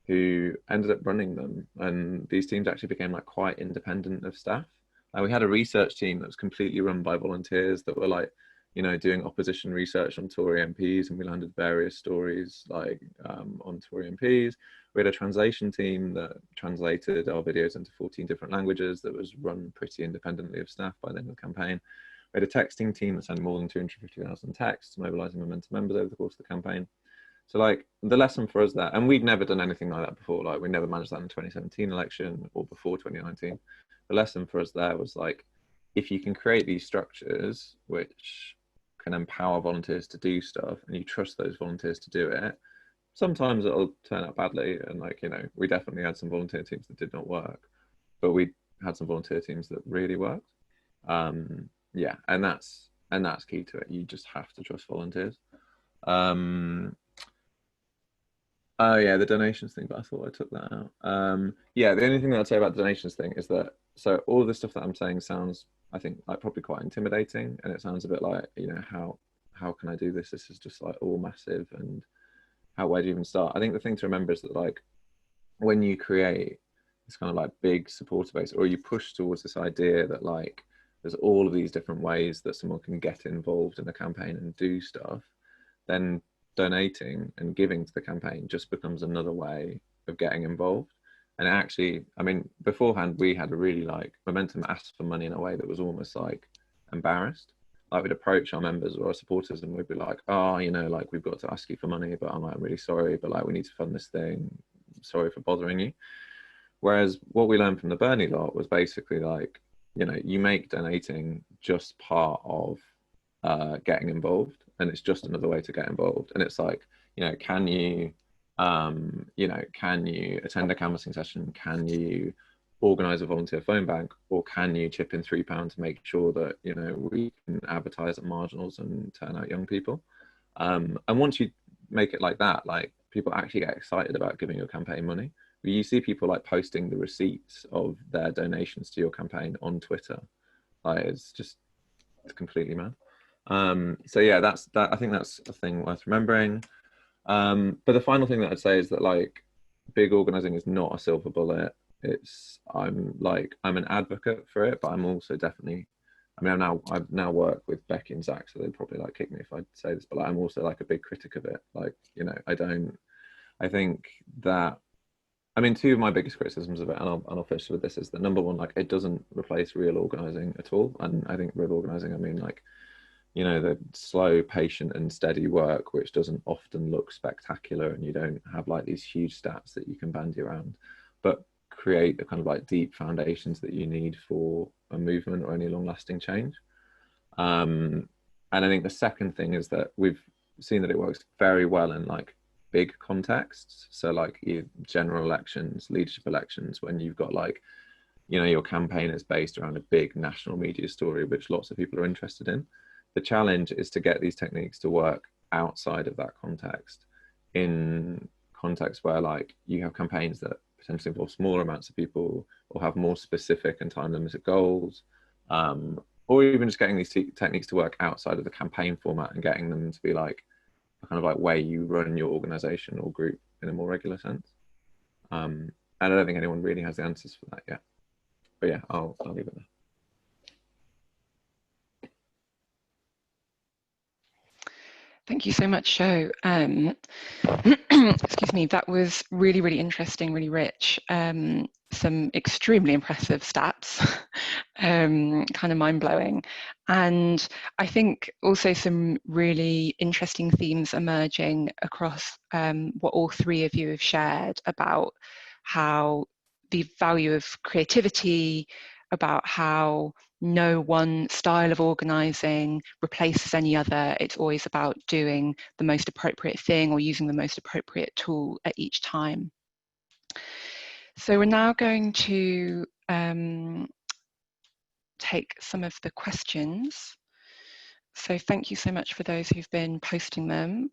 [SPEAKER 4] who ended up running them, and these teams actually became like quite independent of staff. We had a research team that was completely run by volunteers that were like, you know, doing opposition research on Tory MPs, and we landed various stories like on Tory MPs. We had a translation team that translated our videos into 14 different languages that was run pretty independently of staff by the end of the campaign. We had a texting team that sent more than 250,000 texts, mobilising Momentum members over the course of the campaign. So like the lesson for us there, and we'd never done anything like that before, like we never managed that in the 2017 election or before 2019. The lesson for us there was like, if you can create these structures which can empower volunteers to do stuff, and you trust those volunteers to do it, sometimes it'll turn out badly. And like, you know, we definitely had some volunteer teams that did not work, but we had some volunteer teams that really worked. Yeah, and that's key to it. You just have to trust volunteers. Oh yeah, the donations thing, but I thought I took that out. Yeah, the only thing that I'd say about the donations thing is that, so all of the stuff that I'm saying sounds, I think, like probably quite intimidating, and it sounds a bit like, you know, how can I do this? This is just like all massive, and where do you even start? I think the thing to remember is that like when you create this kind of like big supporter base, or you push towards this idea that like there's all of these different ways that someone can get involved in a campaign and do stuff, then donating and giving to the campaign just becomes another way of getting involved. And actually, I mean, beforehand, we had a really like Momentum asked for money in a way that was almost like embarrassed. Like we'd approach our members or our supporters and we'd be like, oh, you know, like we've got to ask you for money, but I'm like, really sorry, but like we need to fund this thing. Sorry for bothering you. Whereas what we learned from the Bernie lot was basically like, you know, you make donating just part of getting involved, and it's just another way to get involved. And it's like, you know, can you attend a canvassing session? Can you organise a volunteer phone bank? Or can you chip in £3 to make sure that, you know, we can advertise at marginals and turn out young people? And once you make it like that, like people actually get excited about giving your campaign money. You see people like posting the receipts of their donations to your campaign on Twitter. Like it's completely mad. So yeah, I think that's a thing worth remembering. But the final thing that I'd say is that like big organising is not a silver bullet. I'm an advocate for it, but I'm also definitely, I mean, I've now worked with Becky and Zach, so they'd probably like kick me if I'd say this, but like, I'm also like a big critic of it. Like, you know, I think that, I mean, two of my biggest criticisms of it, and I'll finish with this, is that number one, like it doesn't replace real organising at all. And I think real organising, I mean, like, you know, the slow, patient and steady work, which doesn't often look spectacular, and you don't have like these huge stats that you can bandy around, but create the kind of like deep foundations that you need for a movement or any long lasting change. And I think the second thing is that we've seen that it works very well in like big contexts. So like general elections, leadership elections, when you've got like, you know, your campaign is based around a big national media story, which lots of people are interested in. The challenge is to get these techniques to work outside of that context, in contexts where like you have campaigns that potentially involve smaller amounts of people or have more specific and time limited goals, or even just getting these techniques to work outside of the campaign format and getting them to be like a kind of like way you run your organization or group in a more regular sense. And I don't think anyone really has the answers for that yet. But yeah, I'll leave it there.
[SPEAKER 1] Thank you so much, Sho. Excuse me, that was really, really interesting, really rich. Some extremely impressive stats, kind of mind-blowing. And I think also some really interesting themes emerging across what all three of you have shared about how the value of creativity, about how no one style of organising replaces any other. It's always about doing the most appropriate thing or using the most appropriate tool at each time. So we're now going to take some of the questions. So thank you so much for those who've been posting them.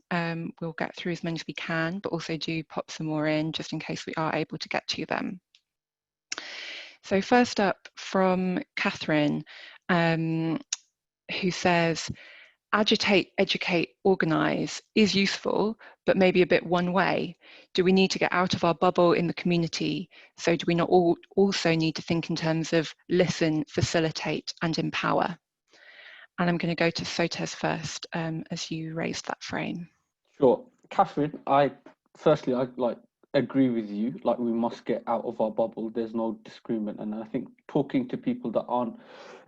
[SPEAKER 1] We'll get through as many as we can, but also do pop some more in just in case we are able to get to them. So first up from Catherine, who says, agitate, educate, organise is useful, but maybe a bit one way. Do we need to get out of our bubble in the community? So do we not also need to think in terms of listen, facilitate and empower? And I'm going to go to Sotez first, as you raised that frame.
[SPEAKER 2] Sure. Catherine, firstly, I agree with you. Like, we must get out of our bubble. There's no disagreement. And I think talking to people that aren't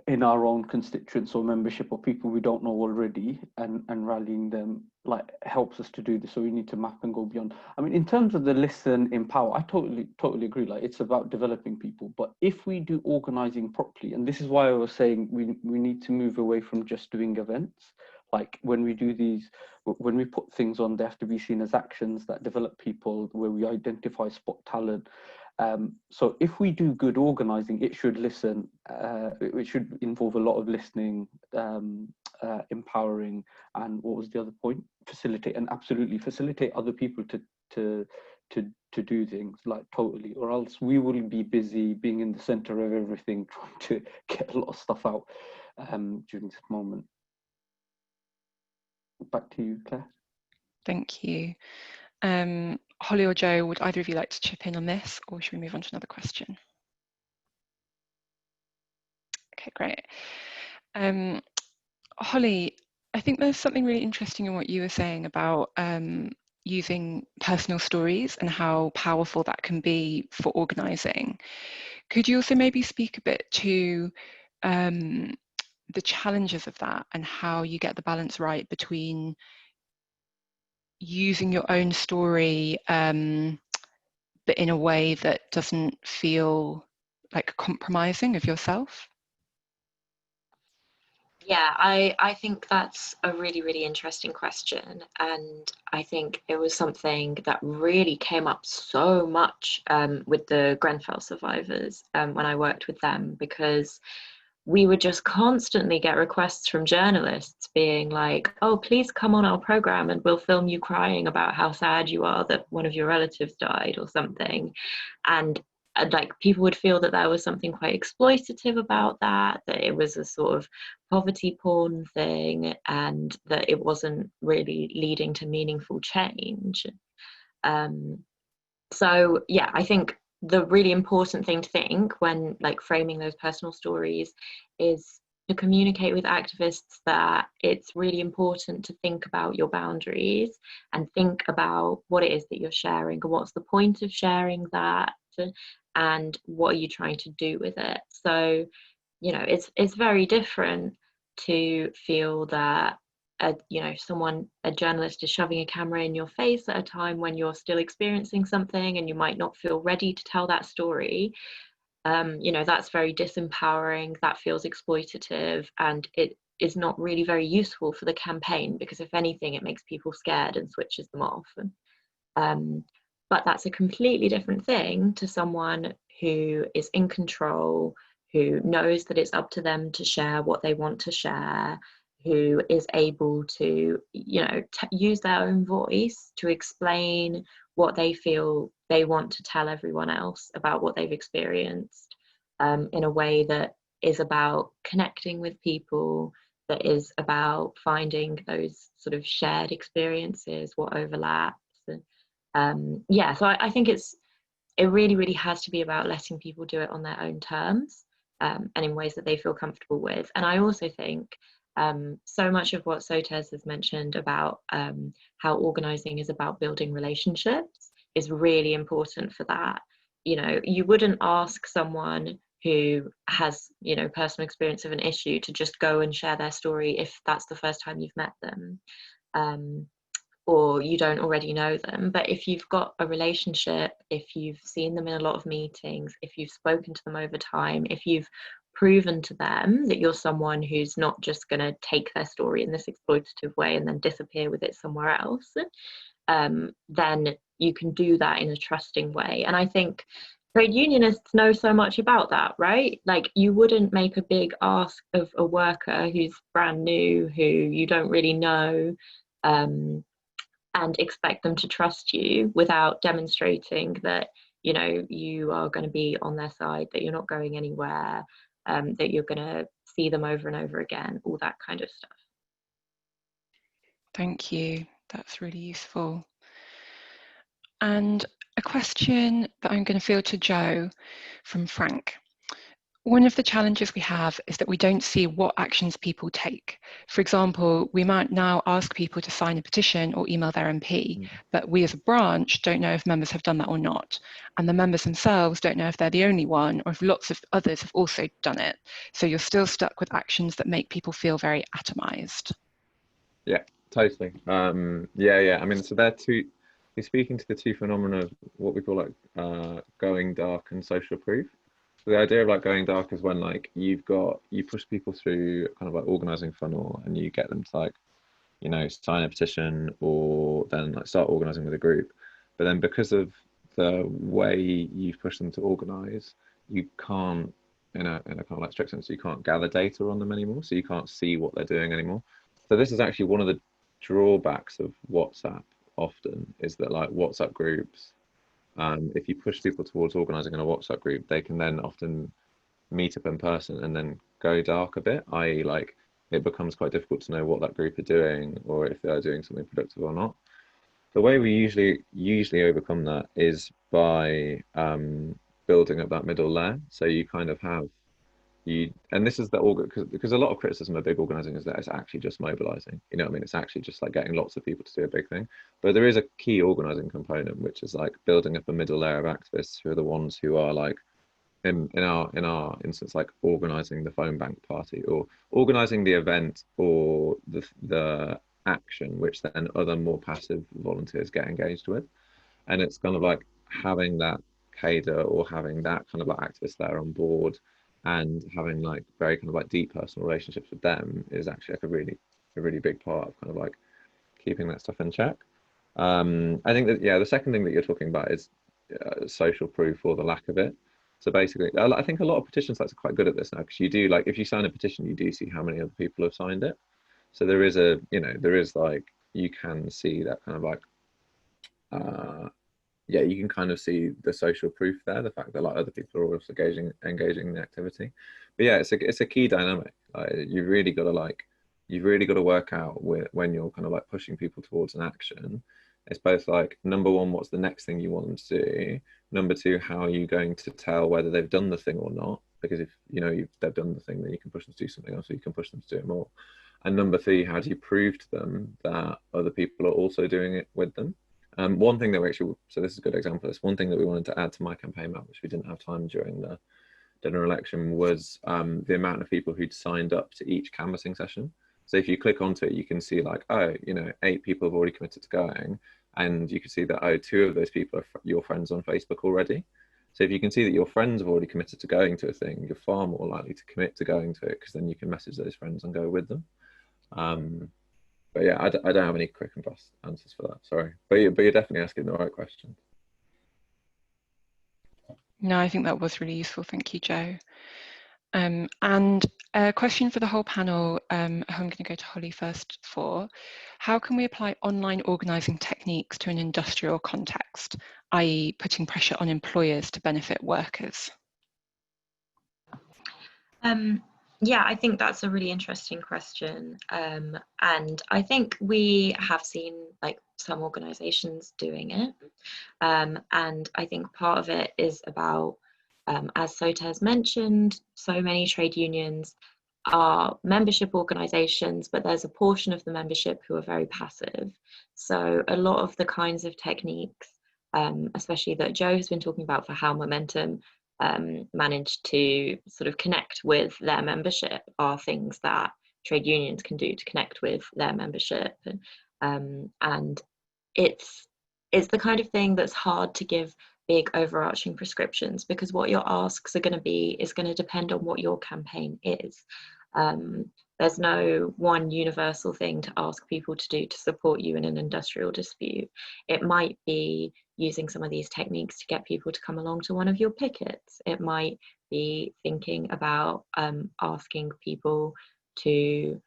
[SPEAKER 2] in our own constituents or membership, or people we don't know already, and rallying them helps us to do this. So we need to map and go beyond. I mean, in terms of the listen, empower, I totally agree. Like, it's about developing people. But if we do organizing properly, and this is why I was saying we need to move away from just doing events. Like, when we do these, when we put things on, they have to be seen as actions that develop people, where we identify spot talent. So if we do good organizing, it should listen. It should involve a lot of listening, empowering, and what was the other point? Facilitate, and absolutely facilitate other people to do things, like, totally, or else we will be busy being in the center of everything, trying to get a lot of stuff out during this moment. Back to you, Claire.
[SPEAKER 1] Thank you. Holly or Joe, would either of you like to chip in on this, or should we move on to another question? Okay, great. Holly, I think there's something really interesting in what you were saying about using personal stories and how powerful that can be for organising. Could you also maybe speak a bit to the challenges of that and how you get the balance right between using your own story, but in a way that doesn't feel like compromising of yourself?
[SPEAKER 3] Yeah, I think that's a really, really interesting question. And I think it was something that really came up so much with the Grenfell survivors when I worked with them, because we would just constantly get requests from journalists being like, oh, please come on our program and we'll film you crying about how sad you are that one of your relatives died or something. And like, people would feel that there was something quite exploitative about that it was a sort of poverty porn thing, and that it wasn't really leading to meaningful change. So yeah, I think the really important thing to think when framing those personal stories is to communicate with activists that it's really important to think about your boundaries and think about what it is that you're sharing and what's the point of sharing that and what are you trying to do with it. So, you know, it's very different to feel that a journalist is shoving a camera in your face at a time when you're still experiencing something and you might not feel ready to tell that story. That's very disempowering, that feels exploitative, and it is not really very useful for the campaign, because if anything, it makes people scared and switches them off. But that's a completely different thing to someone who is in control, who knows that it's up to them to share what they want to share, who is able to, use their own voice to explain what they feel they want to tell everyone else about what they've experienced, in a way that is about connecting with people, that is about finding those sort of shared experiences, what overlaps. So I think it really, really has to be about letting people do it on their own terms, and in ways that they feel comfortable with. And I also think So much of what Sotez has mentioned about how organising is about building relationships is really important for that. You know, you wouldn't ask someone who has, you know, personal experience of an issue to just go and share their story if that's the first time you've met them, or you don't already know them. But if you've got a relationship, if you've seen them in a lot of meetings, if you've spoken to them over time, if you've proven to them that you're someone who's not just going to take their story in this exploitative way and then disappear with it somewhere else, then you can do that in a trusting way. And I think trade unionists know so much about that, right? Like, you wouldn't make a big ask of a worker who's brand new, who you don't really know, and expect them to trust you without demonstrating that, you know, you are going to be on their side, that you're not going anywhere, that you're going to see them over and over again, all that kind of stuff.
[SPEAKER 1] Thank you. That's really useful. And a question that I'm going to field to Joe from Frank. One of the challenges we have is that we don't see what actions people take. For example, we might now ask people to sign a petition or email their MP, but we as a branch don't know if members have done that or not. And the members themselves don't know if they're the only one or if lots of others have also done it. So you're still stuck with actions that make people feel very atomized. Yeah,
[SPEAKER 4] totally. Yeah. I mean, so they're two, you're speaking to the two phenomena of what we call like going dark and social proof. So the idea of like going dark is when like you push people through kind of like organising funnel and you get them to like, you know, sign a petition or then like start organising with a group. But then because of the way you've pushed them to organise, you can't, in a kind of like strict sense, you can't gather data on them anymore. So you can't see what they're doing anymore. So this is actually one of the drawbacks of WhatsApp often, is that like WhatsApp groups, if you push people towards organising in a WhatsApp group, they can then often meet up in person and then go dark a bit, i.e. like it becomes quite difficult to know what that group are doing or if they're doing something productive or not. The way we usually overcome that is by building up that middle layer. So you kind of have, and this is the because a lot of criticism of big organising is that it's actually just mobilising. You know what I mean? It's actually just like getting lots of people to do a big thing. But there is a key organising component, which is like building up a middle layer of activists who are the ones who are like, in our instance, like organising the phone bank party or organising the event or the action, which then other more passive volunteers get engaged with. And it's kind of like having that cadre or having that kind of like activist there on board and having like very kind of like deep personal relationships with them is actually like a really big part of kind of like keeping that stuff in check. I think that, yeah, the second thing that you're talking about is social proof or the lack of it. So basically, I think a lot of petition sites are quite good at this now, because you do, like, if you sign a petition, you do see how many other people have signed it. So there is like, you can see that kind of like, yeah, you can kind of see the social proof there, the fact that like other people are also engaging in the activity. But yeah, it's a key dynamic. You've really got to work out when you're kind of like pushing people towards an action. It's both like, number one, what's the next thing you want them to do? Number two, how are you going to tell whether they've done the thing or not? Because if you know they've done the thing, then you can push them to do something else, or you can push them to do it more. And number three, how do you prove to them that other people are also doing it with them? One thing that we actually, so this is a good example, this one thing that we wanted to add to my campaign map, which we didn't have time during the general election, was the amount of people who'd signed up to each canvassing session. So if you click onto it, you can see like, oh, you know, 8 people have already committed to going. And you can see that, oh, 2 of those people are your friends on Facebook already. So if you can see that your friends have already committed to going to a thing, you're far more likely to commit to going to it, because then you can message those friends and go with them. But yeah, I don't have any quick and fast answers for that, sorry. But you're definitely asking the right question.
[SPEAKER 1] No, I think that was really useful. Thank you, Joe. And a question for the whole panel, who I'm going to go to Holly first for. How can we apply online organising techniques to an industrial context, i.e. putting pressure on employers to benefit workers?
[SPEAKER 3] Yeah, I think that's a really interesting question. And I think we have seen like some organisations doing it. And I think part of it is about, as Sotez mentioned, so many trade unions are membership organisations, but there's a portion of the membership who are very passive. So a lot of the kinds of techniques, especially that Joe has been talking about for how Momentum managed to sort of connect with their membership, are things that trade unions can do to connect with their membership. And it's the kind of thing that's hard to give big overarching prescriptions, because what your asks are going to be is going to depend on what your campaign is. There's no one universal thing to ask people to do to support you in an industrial dispute. It might be using some of these techniques to get people to come along to one of your pickets. It might be thinking about asking people to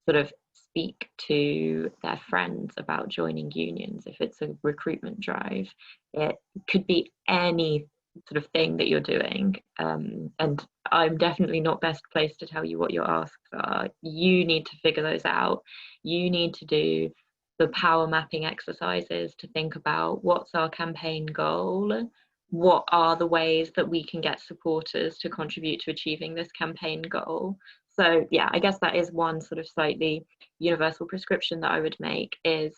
[SPEAKER 3] sort of speak to their friends about joining unions if it's a recruitment drive. It could be any sort of thing that you're doing, and I'm definitely not best placed to tell you what your asks are. You need to figure those out. You need to do the power mapping exercises to think about what's our campaign goal, what are the ways that we can get supporters to contribute to achieving this campaign goal. So yeah, I guess that is one sort of slightly universal prescription that I would make, is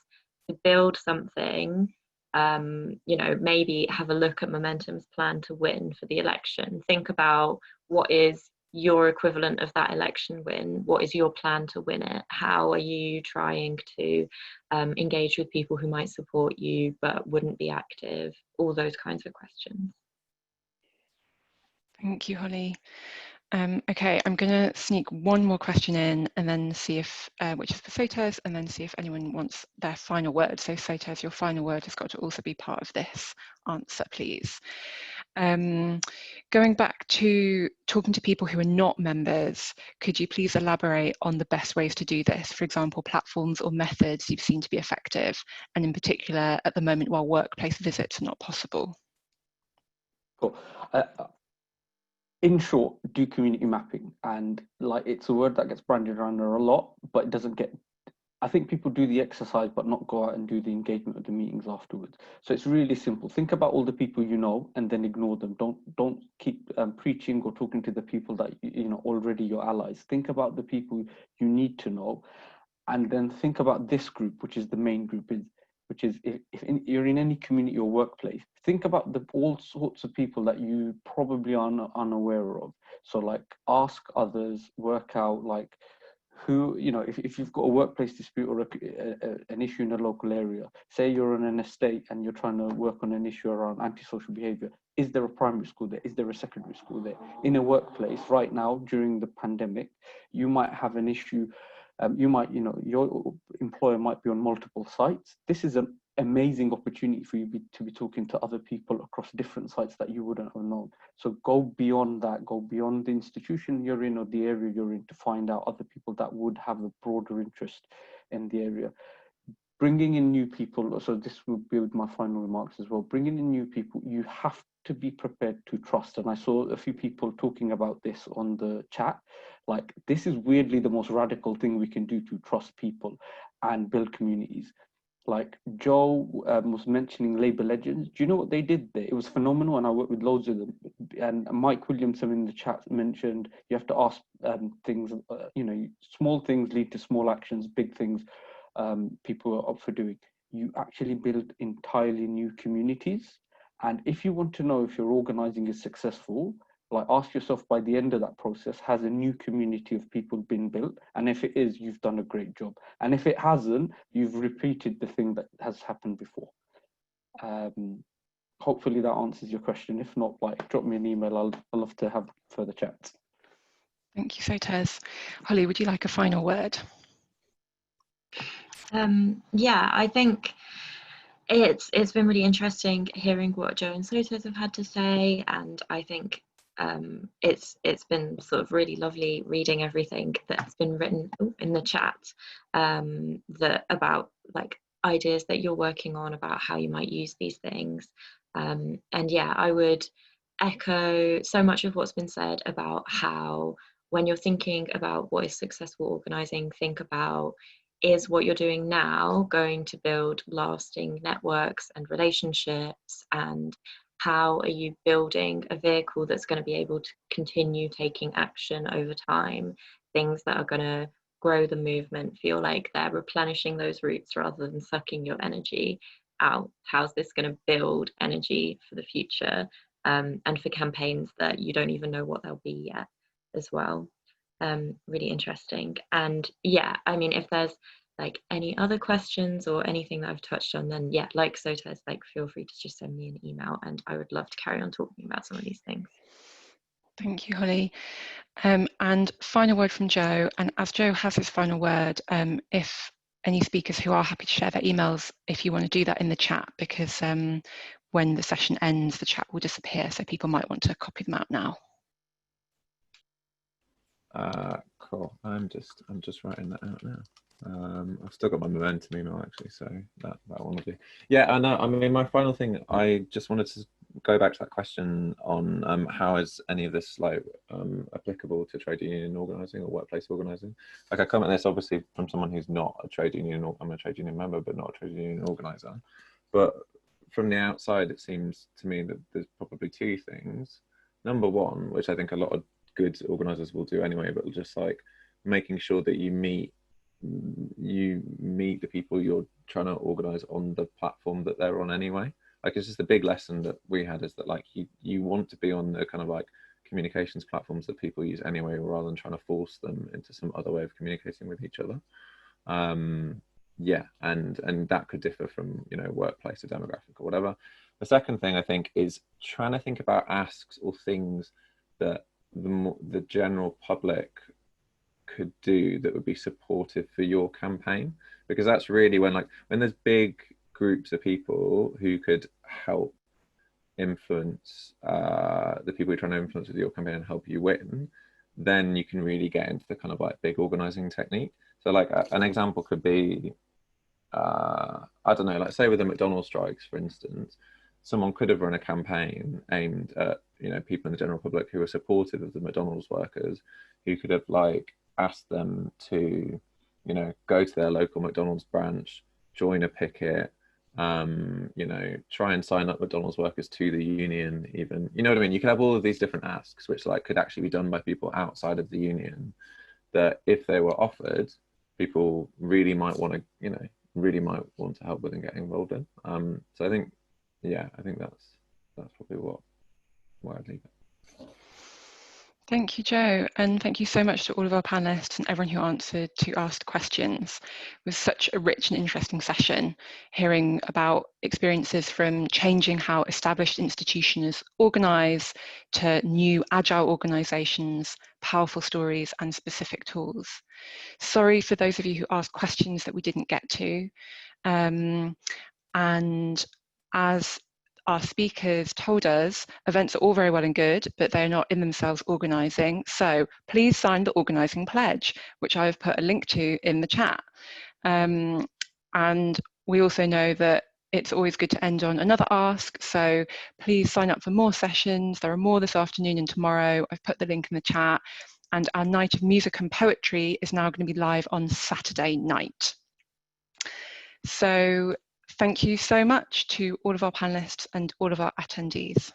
[SPEAKER 3] to build something. You know, maybe have a look at Momentum's plan to win for the election. Think about what is your equivalent of that election win. What is your plan to win it? How are you trying to engage with people who might support you but wouldn't be active? All those kinds of questions.
[SPEAKER 1] Thank you, Holly. Okay, I'm going to sneak one more question in and then see if, which is for Sotez, and then see if anyone wants their final word. So Sotez, your final word has got to also be part of this answer, please. Going back to talking to people who are not members, could you please elaborate on the best ways to do this? For example, platforms or methods you've seen to be effective, and in particular at the moment while workplace visits are not possible.
[SPEAKER 2] Cool. In short, do community mapping, and like, it's a word that gets branded around there a lot, but it doesn't get, I think people do the exercise but not go out and do the engagement of the meetings afterwards. So it's really simple. Think about all the people you know and then ignore them. Don't keep preaching or talking to the people that you know already your allies. Think about the people you need to know, and then think about this group, which is the main group, which is if you're in any community or workplace, think about all sorts of people that you probably are unaware of. So like, ask others, work out like who, you know, if you've got a workplace dispute or an issue in a local area, say you're on an estate and you're trying to work on an issue around antisocial behavior, is there a primary school there? Is there a secondary school there? In a workplace right now during the pandemic, you might have an issue. You might, you know, your employer might be on multiple sites. This is an amazing opportunity for you to be talking to other people across different sites that you wouldn't have known. So go beyond that, go beyond the institution you're in or the area you're in to find out other people that would have a broader interest in the area. Bringing in new people, so this will be with my final remarks as well. Bringing in new people, you have to be prepared to trust. And I saw a few people talking about this on the chat. Like, this is weirdly the most radical thing we can do to trust people and build communities. Like Joe was mentioning Labour Legends. Do you know what they did there? It was phenomenal, and I worked with loads of them. And Mike Williamson in the chat mentioned you have to ask things, you know, small things lead to small actions, big things people are up for doing. You actually build entirely new communities. And if you want to know if your organizing is successful, like, ask yourself by the end of that process, has a new community of people been built? And if it is, you've done a great job. And if it hasn't, you've repeated the thing that has happened before. Hopefully that answers your question. If not, like, drop me an email. I'll love to have further chats.
[SPEAKER 1] Thank you, Sotez. Holly, would you like a final word?
[SPEAKER 3] Yeah, I think it's been really interesting hearing what Joe and Sotez have had to say, and I think it's been sort of really lovely reading everything that's been written in the chat, that about like ideas that you're working on about how you might use these things. And yeah, I would echo so much of what's been said about how when you're thinking about what is successful organizing, think about, is what you're doing now going to build lasting networks and relationships, and how are you building a vehicle that's going to be able to continue taking action over time? things that are going to grow the movement feel like they're replenishing those roots rather than sucking your energy out? How's this going to build energy for the future, and for campaigns that you don't even know what they'll be yet as well? Really interesting. And yeah, I mean, if there's like any other questions or anything that I've touched on, then yeah, like Sotez, like feel free to just send me an email, and I would love to carry on talking about some of these things.
[SPEAKER 1] Thank you, Holly. And final word from Joe. And as Joe has his final word, if any speakers who are happy to share their emails, if you want to do that in the chat, because when the session ends, the chat will disappear. So people might want to copy them out now.
[SPEAKER 4] Cool. I'm just writing that out now. I've still got my momentum email actually, so that one will do. Yeah, I know. I mean, my final thing, I just wanted to go back to that question on how is any of this like applicable to trade union organising or workplace organising? Like, I come at this obviously from someone who's not a trade union, or I'm a trade union member, but not a trade union organiser. But from the outside, it seems to me that there's probably two things. Number one, which I think a lot of good organisers will do anyway, but just like making sure that you meet the people you're trying to organise on the platform that they're on anyway. Like, it's just a big lesson that we had, is that like you want to be on the kind of like communications platforms that people use anyway, rather than trying to force them into some other way of communicating with each other. Yeah, and that could differ from, you know, workplace or demographic or whatever. The second thing I think is trying to think about asks or things that the general public could do that would be supportive for your campaign, because that's really when there's big groups of people who could help influence the people you're trying to influence with your campaign and help you win, then you can really get into the kind of like big organizing technique. So like an example could be I don't know, like say with the McDonald's strikes, for instance, someone could have run a campaign aimed at, you know, people in the general public who are supportive of the McDonald's workers, who could have like asked them to, you know, go to their local McDonald's branch, join a picket, you know, try and sign up McDonald's workers to the union even, you know what I mean? You could have all of these different asks, which like could actually be done by people outside of the union, that if they were offered, people really might want to, you know, really might want to help with and get involved in. So I think, yeah, I think that's probably where I'd leave it.
[SPEAKER 1] Thank you, Joe, and thank you so much to all of our panelists and everyone who answered to asked questions. It was such a rich and interesting session, hearing about experiences from changing how established institutions organise to new agile organisations, powerful stories and specific tools. Sorry for those of you who asked questions that we didn't get to. And as our speakers told us, events are all very well and good, but they're not in themselves organising. So please sign the organising pledge, which I've put a link to in the chat. And we also know that it's always good to end on another ask. So please sign up for more sessions. There are more this afternoon and tomorrow. I've put the link in the chat. And our night of music and poetry is now going to be live on Saturday night. So thank you so much to all of our panelists and all of our attendees.